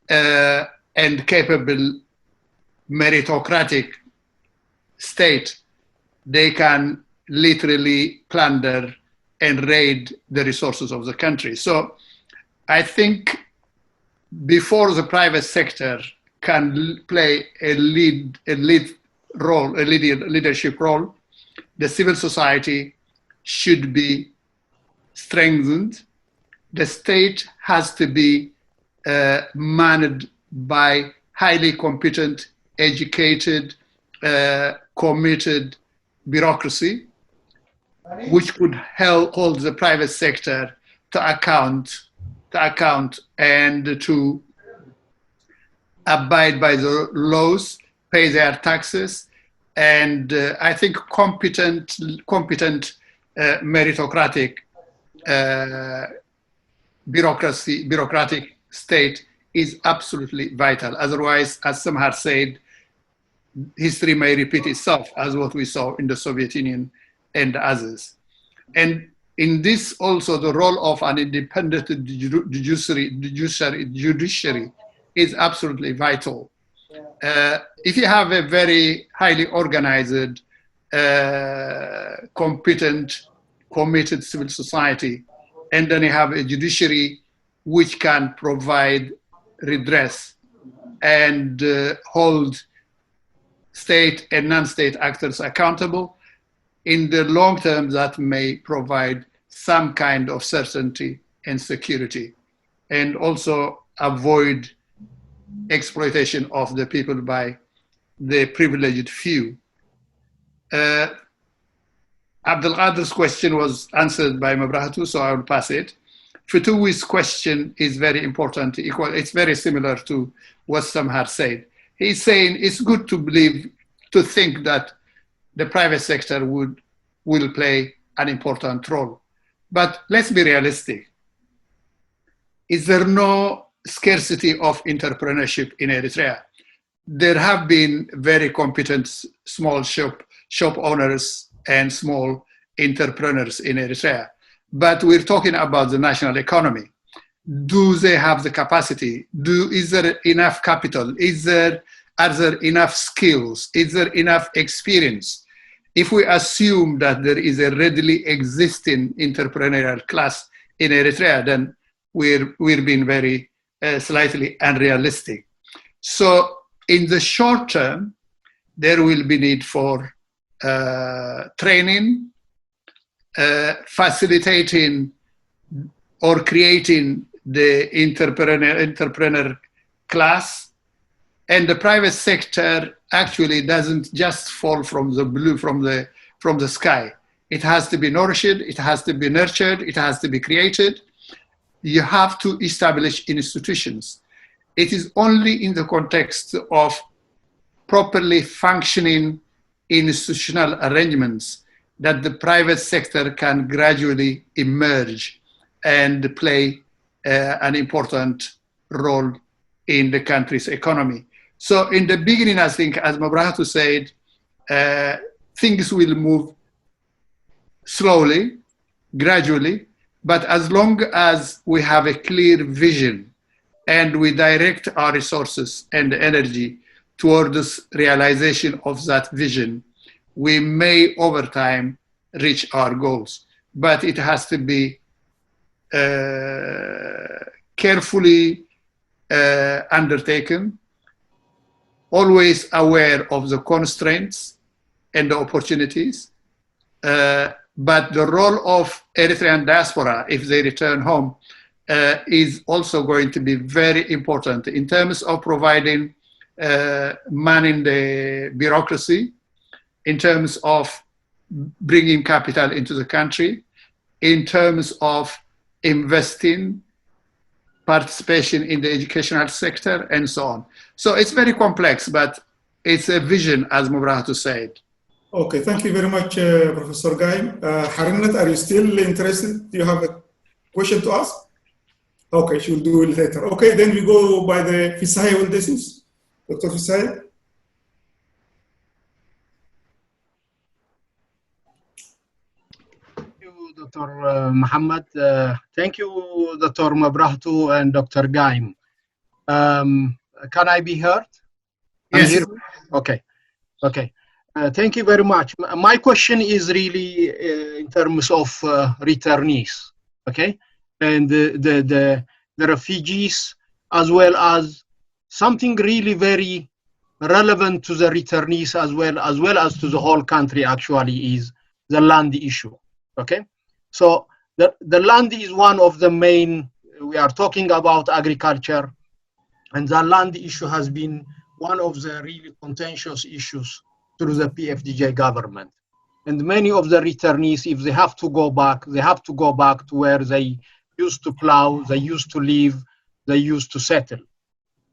and capable meritocratic state, they can literally plunder and raid the resources of the country. So I think before the private sector can play a leadership role, the civil society should be strengthened. The state has to be managed by highly competent, educated, committed bureaucracy, which could hold the private sector to account and to abide by the laws, pay their taxes, and I think competent meritocratic bureaucratic state is absolutely vital. Otherwise, as some have said, history may repeat itself as what we saw in the Soviet Union and others. And in this also, the role of an independent judiciary is absolutely vital. If you have a very highly organized, competent, committed civil society, and then you have a judiciary which can provide redress and hold state and non-state actors accountable, in the long term that may provide some kind of certainty and security, and also avoid exploitation of the people by the privileged few. Abdelkader's question was answered by Mabrahtu, so I will pass it. Fituwi's question is very important. It's very similar to what Samhar said. He's saying it's good to think that the private sector will play an important role. But let's be realistic. Is there no scarcity of entrepreneurship in Eritrea? There have been very competent small shop owners and small entrepreneurs in Eritrea. But we're talking about the national economy. Do they have the capacity? Is there enough capital? Are there enough skills? Is there enough experience? If we assume that there is a readily existing entrepreneurial class in Eritrea, then we're being very slightly unrealistic. So in the short term, there will be need for training, facilitating or creating the entrepreneur class, and the private sector actually doesn't just fall from the blue, from the sky. It has to be nourished, it has to be nurtured, it has to be created. You have to establish institutions. It is only in the context of properly functioning institutional arrangements that the private sector can gradually emerge and play an important role in the country's economy. So in the beginning, I think, as Mabrahtu said, things will move slowly, gradually, but as long as we have a clear vision and we direct our resources and energy toward this realization of that vision, we may over time reach our goals. but it has to be carefully undertaken, always aware of the constraints and the opportunities. But the role of Eritrean diaspora, if they return home, is also going to be very important in terms of providing manning the bureaucracy, in terms of bringing capital into the country, in terms of investing, participation in the educational sector, and so on. So it's very complex, but it's a vision, as Mubrahatu said. Okay, thank you very much, Professor Guy. Harinat, are you still interested? Do you have a question to ask? Okay, she'll do it later. Okay, then we go by the Fisahay Wildesus. Dr. Fisahay. Thank you, Dr. Muhammad. Thank you, Dr. Mubrahatu and Dr. Gaim. Can I be heard? Yes. Okay. Okay. Thank you very much. My question is really in terms of returnees, okay, and the refugees, as well as something really very relevant to the returnees as well as to the whole country. Actually, is the land issue. Okay, so the land is one of the main. We are talking about agriculture, and the land issue has been one of the really contentious issues through the PFDJ government. And many of the returnees, if they have to go back, they have to go back to where they used to plow, they used to live, they used to settle.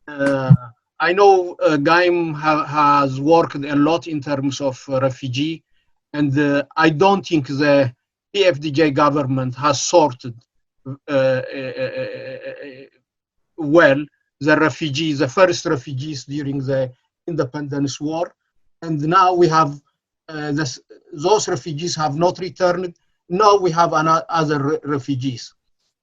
I know Gaim has worked a lot in terms of refugee, and I don't think the PFDJ government has sorted well the refugees, the first refugees during the independence war. And now we have those refugees have not returned. Now we have other refugees.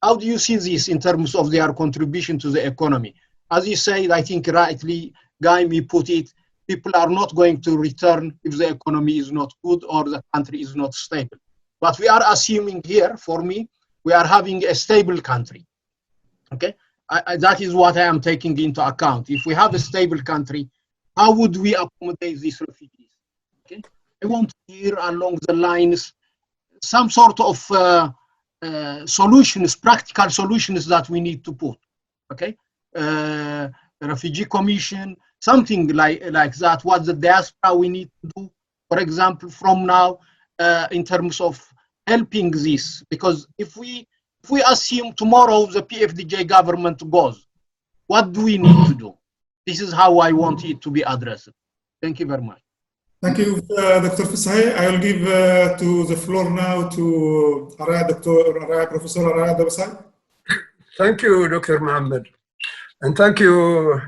How do you see this in terms of their contribution to the economy? As you said, I think rightly, Gaimi put it, people are not going to return if the economy is not good or the country is not stable. But we are assuming here, for me, we are having a stable country. Okay, that is what I am taking into account. If we have a stable country, how would we accommodate these refugees? Okay, I want to hear along the lines some sort of solutions, practical solutions that we need to put. Okay, the refugee commission, something like that. What the diaspora we need to do, for example, from now in terms of helping this, because if we assume tomorrow the PFDJ government goes, what do we need to do? This is how I want it to be addressed. Thank you very much. Thank you, Dr. Fisahay. I will give to the floor now to Professor Araya Dabasai. Thank you, Dr. Mohammed. And thank you,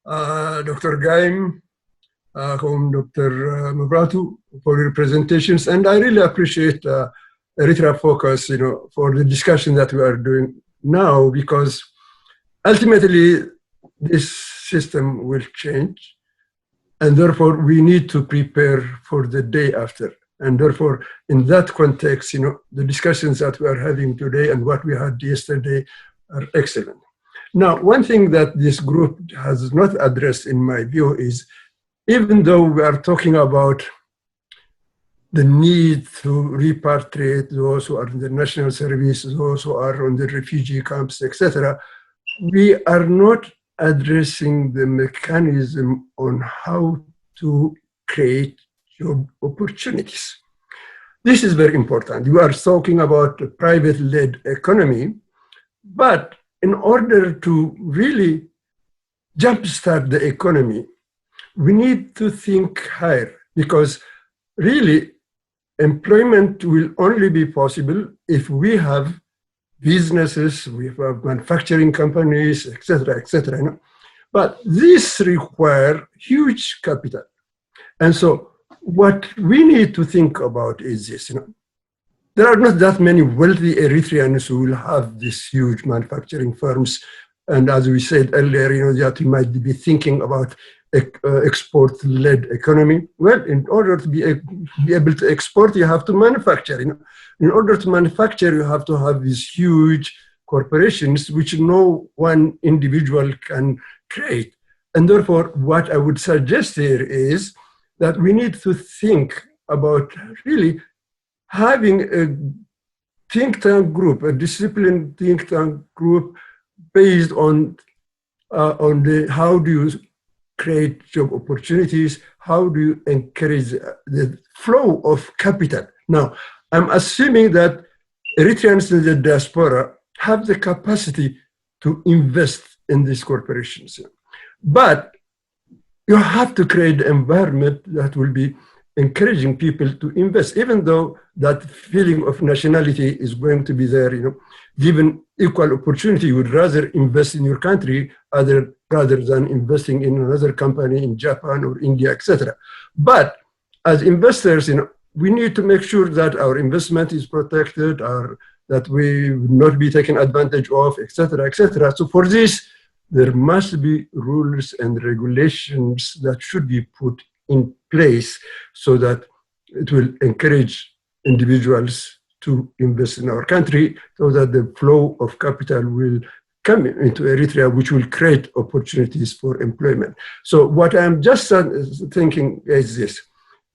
Dr. Gaim, Dr. Mubrahatu, for your presentations. And I really appreciate Eritrea Focus, for the discussion that we are doing now, because ultimately this system will change. And therefore, we need to prepare for the day after. And therefore, in that context, the discussions that we are having today and what we had yesterday are excellent. Now, one thing that this group has not addressed, in my view, is even though we are talking about the need to repatriate those who are in the national service, those who are on the refugee camps, etc., we are not addressing the mechanism on how to create job opportunities. This is very important. You are talking about a private-led economy, but in order to really jumpstart the economy, we need to think higher, because really employment will only be possible if we have businesses, we have manufacturing companies, etc., etc. But this requires huge capital. And so what we need to think about is this, there are not that many wealthy Eritreans who will have these huge manufacturing firms And as we said earlier, that you might be thinking about export-led economy. Well, in order to be able to export, you have to manufacture. In order to manufacture, you have to have these huge corporations which no one individual can create. And therefore, what I would suggest here is that we need to think about really having a think tank group, a disciplined think tank group based on how do you create job opportunities, how do you encourage the flow of capital. Now, I'm assuming that Eritreans in the diaspora have the capacity to invest in these corporations. But you have to create an environment that will be encouraging people to invest, even though that feeling of nationality is going to be there, given equal opportunity, you would rather invest in your country rather than investing in another company in Japan or India, etc. But as investors, we need to make sure that our investment is protected, that we will not be taken advantage of, etc., etc. So for this, there must be rules and regulations that should be put in place so that it will encourage individuals to invest in our country, so that the flow of capital will come into Eritrea, which will create opportunities for employment. So what I'm just thinking is this,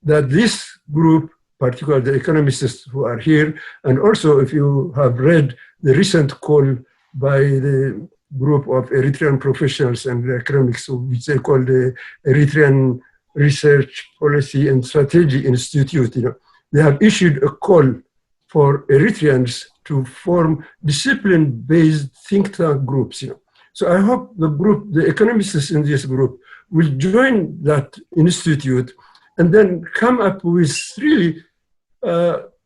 that this group, particularly the economists who are here, and also if you have read the recent call by the group of Eritrean professionals and economics, which they call the Eritrean Research Policy and Strategy Institute, they have issued a call for Eritreans to form discipline-based think tank groups. So I hope the economists in this group will join that institute and then come up with really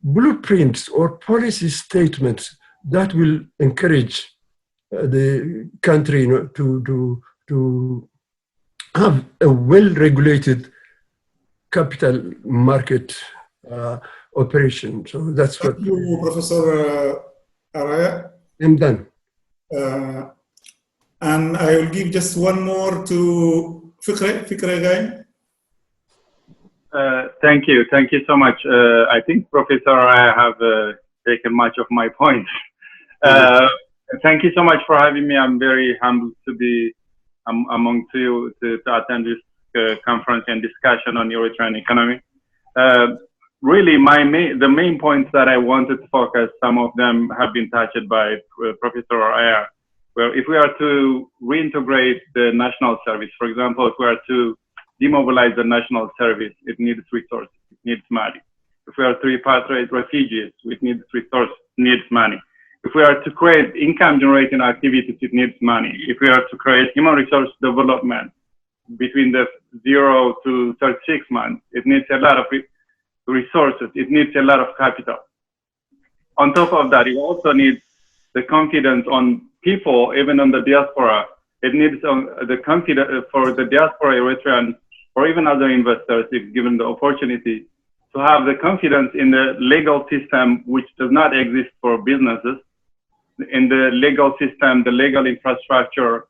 blueprints or policy statements that will encourage the country to have a well-regulated capital market operation. So that's what. Thank you, Professor Araya. I'm done. And I will give just one more to Fikre again. Thank you so much. I think Professor Araya have taken much of my points. Thank you so much for having me. I'm very humbled to be among you to attend this conference and discussion on Eritrean economy. Really, the main points that I wanted to focus, some of them have been touched by Professor Araya, where if we are to reintegrate the national service, for example, if we are to demobilize the national service, it needs resources, it needs money. If we are to repatriate refugees, it needs resources, it needs money. If we are to create income-generating activities, it needs money. If we are to create human resource development between the 0 to 36 months, it needs a lot of resources. It needs a lot of capital. On top of that, it also needs the confidence on people, even on the diaspora. It needs the confidence for the diaspora Eritreans or even other investors, if given the opportunity, to have the confidence in the legal system, which does not exist for businesses. In the legal system, the legal infrastructure,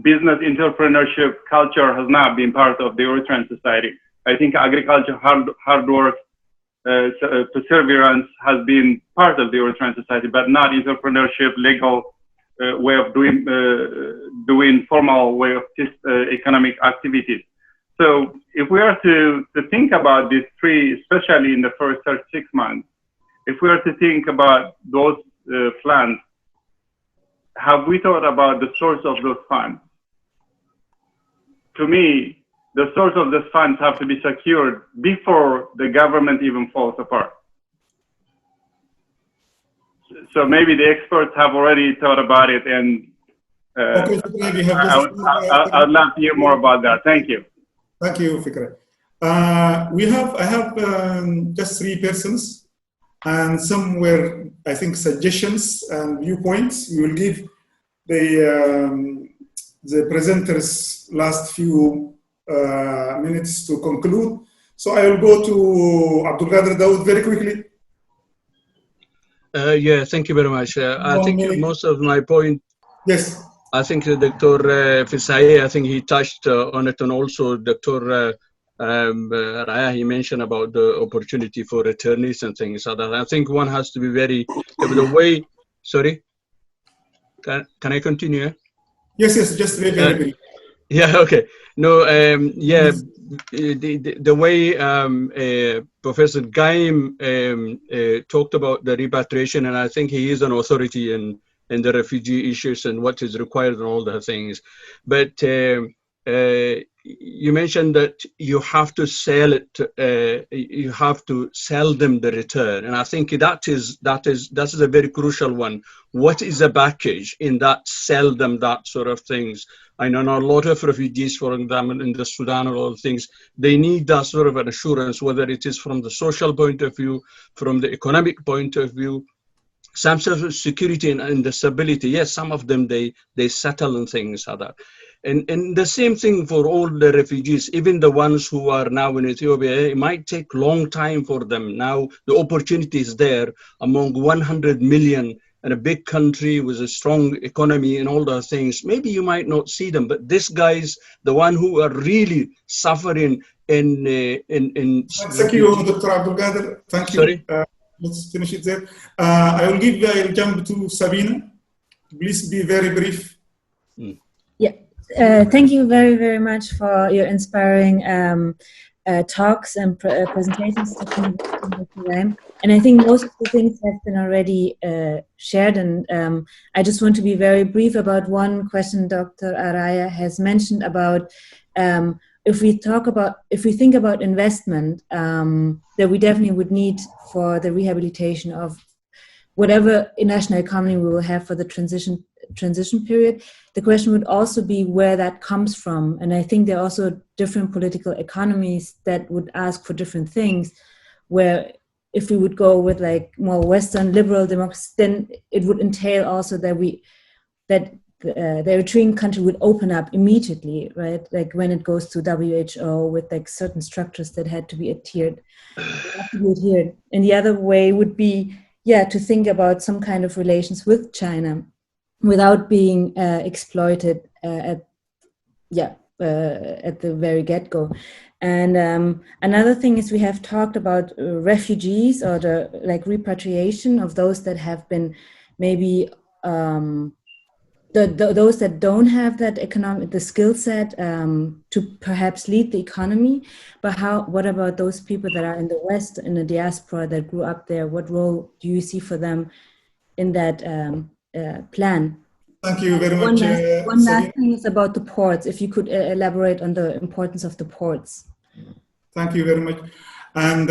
business entrepreneurship culture has not been part of the Eritrean society. I think agriculture, hard work, perseverance has been part of the Eritrean society, but not entrepreneurship, legal way of doing formal way of economic activities. So if we are to think about these three, especially in the first 36 months, if we are to think about those plans, have we thought about the source of those funds? To me, the source of those funds have to be secured before the government even falls apart. So maybe the experts have already thought about it, and I'd love to hear more about that. Thank you. Thank you, Fikre. I have just 3 persons, and some were, I think, suggestions and viewpoints. We will give the presenters last few minutes to conclude. So I will go to Abdul Qadir Dawood very quickly. Yeah, thank you very much. I think most of my point. Yes. I think Dr. Fisaye, I think he touched on it, and also Dr. Raya, he mentioned about the opportunity for returnees and things like that. I think one has to be very, the way, sorry, can I continue? Yes, just very brief. Yeah, okay. No, yeah, the way Professor Gaim talked about the repatriation, and I think he is an authority in the refugee issues and what is required and all the things. But you mentioned that you have to sell it, you have to sell them the return. And I think that is a very crucial one. What is the package in that sell them that sort of things? I know a lot of refugees, for example, in the Sudan or all things, they need that sort of an assurance, whether it is from the social point of view, from the economic point of view, some sort of security and the stability. Yes, some of them, they settle and things like that. And the same thing for all the refugees, even the ones who are now in Ethiopia. It might take long time for them. Now the opportunity is there among 100 million and a big country with a strong economy and all those things. Maybe you might not see them, but these guys, the one who are really suffering in Thank you, Dr. Abdulkader. Thank you. Sorry? Let's finish it there. I will jump to Sabina. Please be very brief. Yeah, thank you very, very much for your inspiring talks and presentations. And I think most of the things have been already shared. And I just want to be very brief about one question Dr. Araya has mentioned about if we think about investment, that we definitely would need for the rehabilitation of whatever national economy we will have for the transition period. The question would also be where that comes from. And I think there are also different political economies that would ask for different things, where if we would go with like more Western liberal democracy, then it would entail also that the Eritrean country would open up immediately, right? Like when it goes to WHO with like certain structures that had to be adhered. And the other way would be, to think about some kind of relations with China without being exploited at the very get-go. And another thing is we have talked about refugees or the like repatriation of those that have been maybe those that don't have that the skill set to perhaps lead the economy. But what about those people that are in the West, in the diaspora that grew up there? What role do you see for them in that plan? Thank you very much. One last thing is about the ports. If you could elaborate on the importance of the ports. Thank you very much. And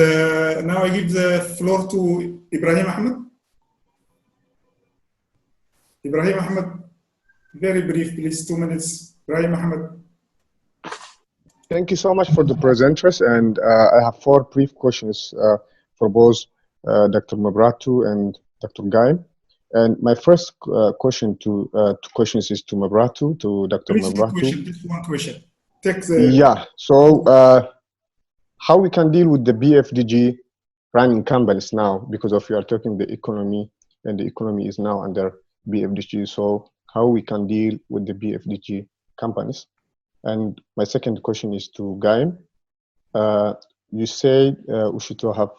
now I give the floor to Ibrahim Ahmed. Ibrahim Ahmed, very brief, please, 2 minutes. Ibrahim Ahmed. Thank you so much for the presenters, and I have 4 brief questions for both Dr. Mabratu and Dr. Gaim. And my first question two questions is to Mabratu, to Dr. Mabratu. Just one question. Yeah, so how we can deal with the BFDG running companies now, because of you are talking the economy, and the economy is now under BFDG. So how we can deal with the BFDG companies? And my second question is to Gaim. You say we should have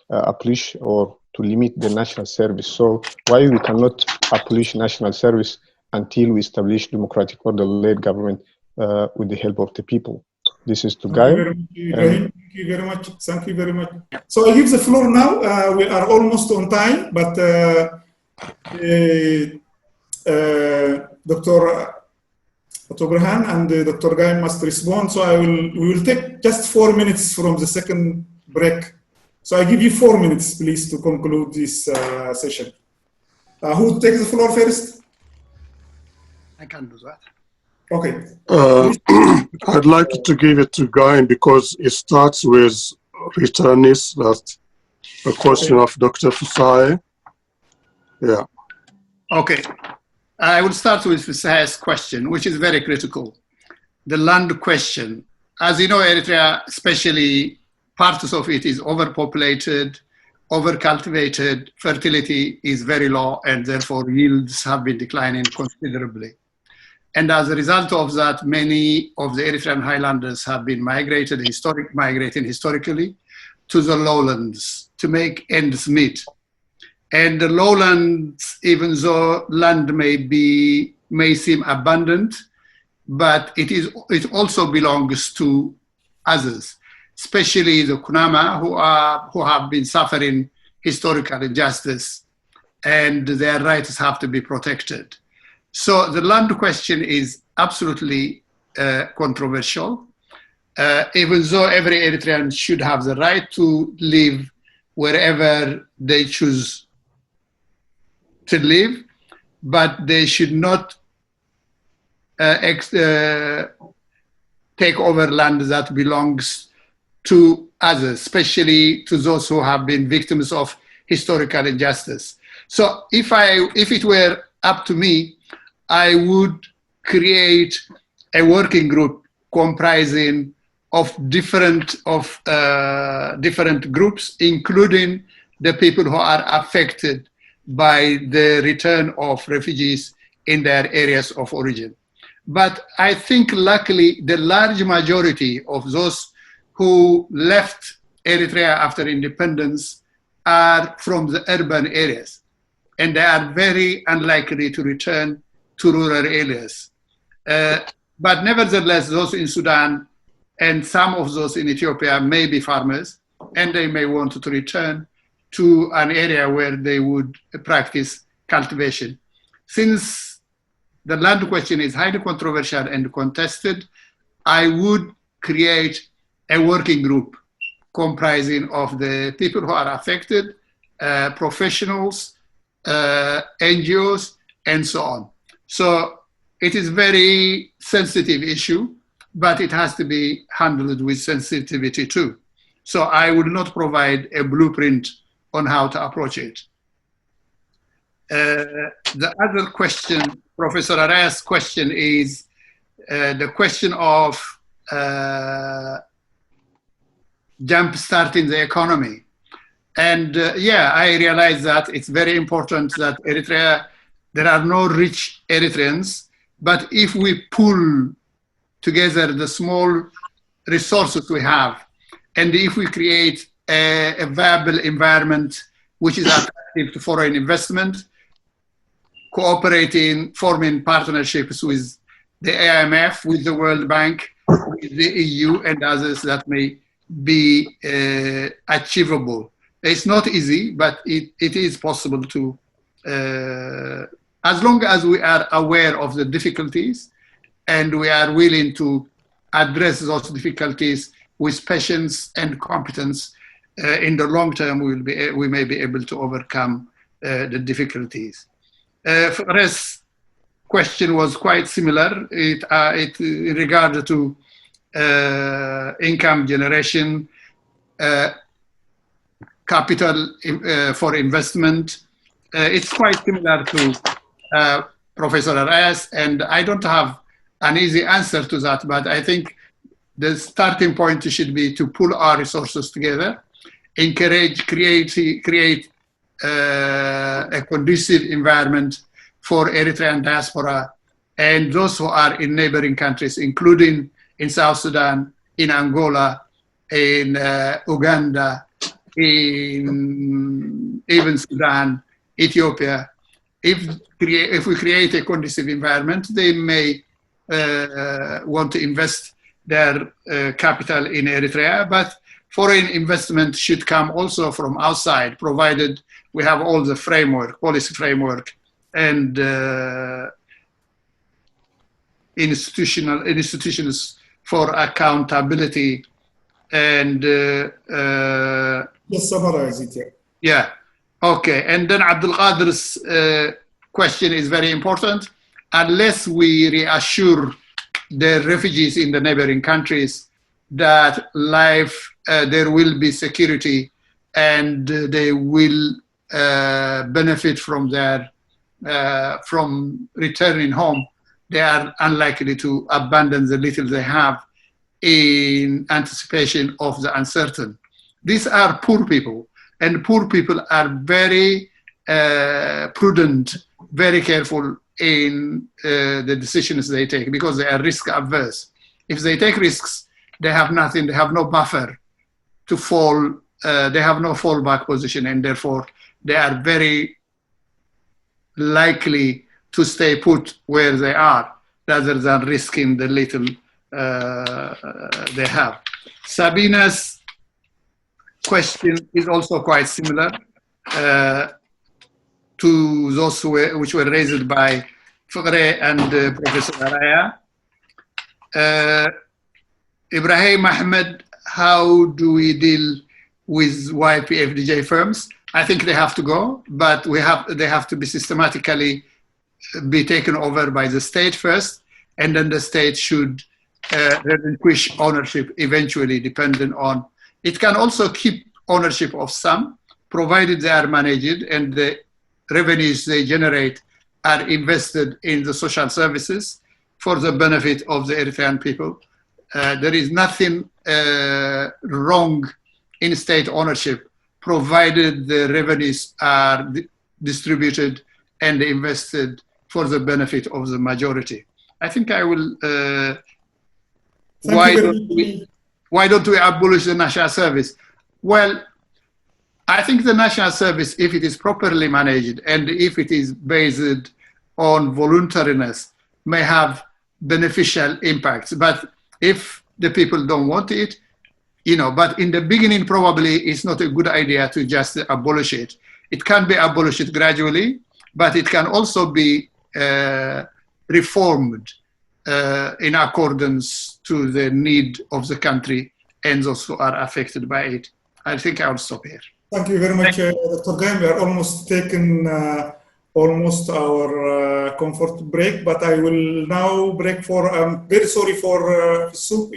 abolish or to limit the national service. So why we cannot abolish national service until we establish democratic order-led government with the help of the people? This is to Gaim. Thank you very much. Thank you very much. So I give the floor now. We are almost on time, but Dr. Otobrahan and Dr. Gaim must respond. So we will take just 4 minutes from the second break. So I give you 4 minutes, please, to conclude this session. Who takes the floor first? I can do that. Okay. I'd like to give it to Gaim because it starts with returnees. That's a question of Dr. Fisaye. Yeah. Okay. I will start with Fisaye's question, which is very critical. The land question. As you know, Eritrea, especially parts of it, is overpopulated. overcultivated, fertility is very low, and therefore yields have been declining considerably. And as a result of that, many of the Eritrean highlanders have been migrating historically to the lowlands to make ends meet. And the lowlands, even though land may seem abundant, but it also belongs to others, especially the Kunama, who have been suffering historical injustice, and their rights have to be protected. So the land question is absolutely controversial, even though every Eritrean should have the right to live wherever they choose to live, but they should not take over land that belongs to others, especially to those who have been victims of historical injustice. So if it were up to me, I would create a working group comprising of different groups, including the people who are affected by the return of refugees in their areas of origin. But I think luckily the large majority of those who left Eritrea after independence are from the urban areas, and they are very unlikely to return to rural areas. But nevertheless, those in Sudan and some of those in Ethiopia may be farmers, and they may want to return to an area where they would practice cultivation. Since the land question is highly controversial and contested, I would create a working group comprising of the people who are affected, professionals, NGOs, and so on. So it is a very sensitive issue, but it has to be handled with sensitivity too. So I will not provide a blueprint on how to approach it. The other question, Professor Araya's question, is the question of jump-starting the economy. And yeah, I realize that it's very important that Eritrea, there are no rich Eritreans, but if we pull together the small resources we have, and if we create a viable environment which is attractive to foreign investment, cooperating, forming partnerships with the IMF, with the World Bank, with the EU, and others that may be achievable. It's not easy, but it is possible to, as long as we are aware of the difficulties and we are willing to address those difficulties with patience and competence, in the long term we may be able to overcome the difficulties. Fares' question was quite similar. It regarded to income generation, capital for investment. It's quite similar to Professor Araya's, and I don't have an easy answer to that, but I think the starting point should be to pull our resources together, encourage, create a conducive environment for Eritrean diaspora and those who are in neighboring countries, including in South Sudan, in Angola, in Uganda, in even Sudan, Ethiopia. If we create a conducive environment, they may want to invest their capital in Eritrea, but foreign investment should come also from outside, provided we have all the framework, policy framework, and institutions for accountability and just summarize it. Yeah. Okay. And then Abdul Qadir's question is very important. Unless we reassure the refugees in the neighboring countries that there will be security and they will benefit from from returning home, they are unlikely to abandon the little they have in anticipation of the uncertain. These are poor people. and poor people are very prudent, very careful in the decisions they take because they are risk averse. If they take risks, they have nothing, they have no buffer to fall, they have no fallback position, and therefore they are very likely to stay put where they are rather than risking the little they have. Sabina's question is also quite similar to those which were raised by Fugre and Professor Araya. Ibrahim Ahmed, how do we deal with YPFDJ firms? I think they have to go, but they have to be systematically be taken over by the state first, and then the state should relinquish ownership eventually, depending on. It can also keep ownership of some, provided they are managed and the revenues they generate are invested in the social services for the benefit of the Eritrean people. There is nothing wrong in state ownership, provided the revenues are distributed and invested for the benefit of the majority. I think I will. Why don't we abolish the national service? Well, I think the national service, if it is properly managed and if it is based on voluntariness, may have beneficial impacts. But if the people don't want it, but in the beginning, probably it's not a good idea to just abolish it. It can be abolished gradually, but it can also be reformed in accordance to the need of the country and those who are affected by it. I think I'll stop here. Thank you very much, Dr. Gaim. We are almost taken almost our comfort break, but I will now break for, I'm very sorry for Soup,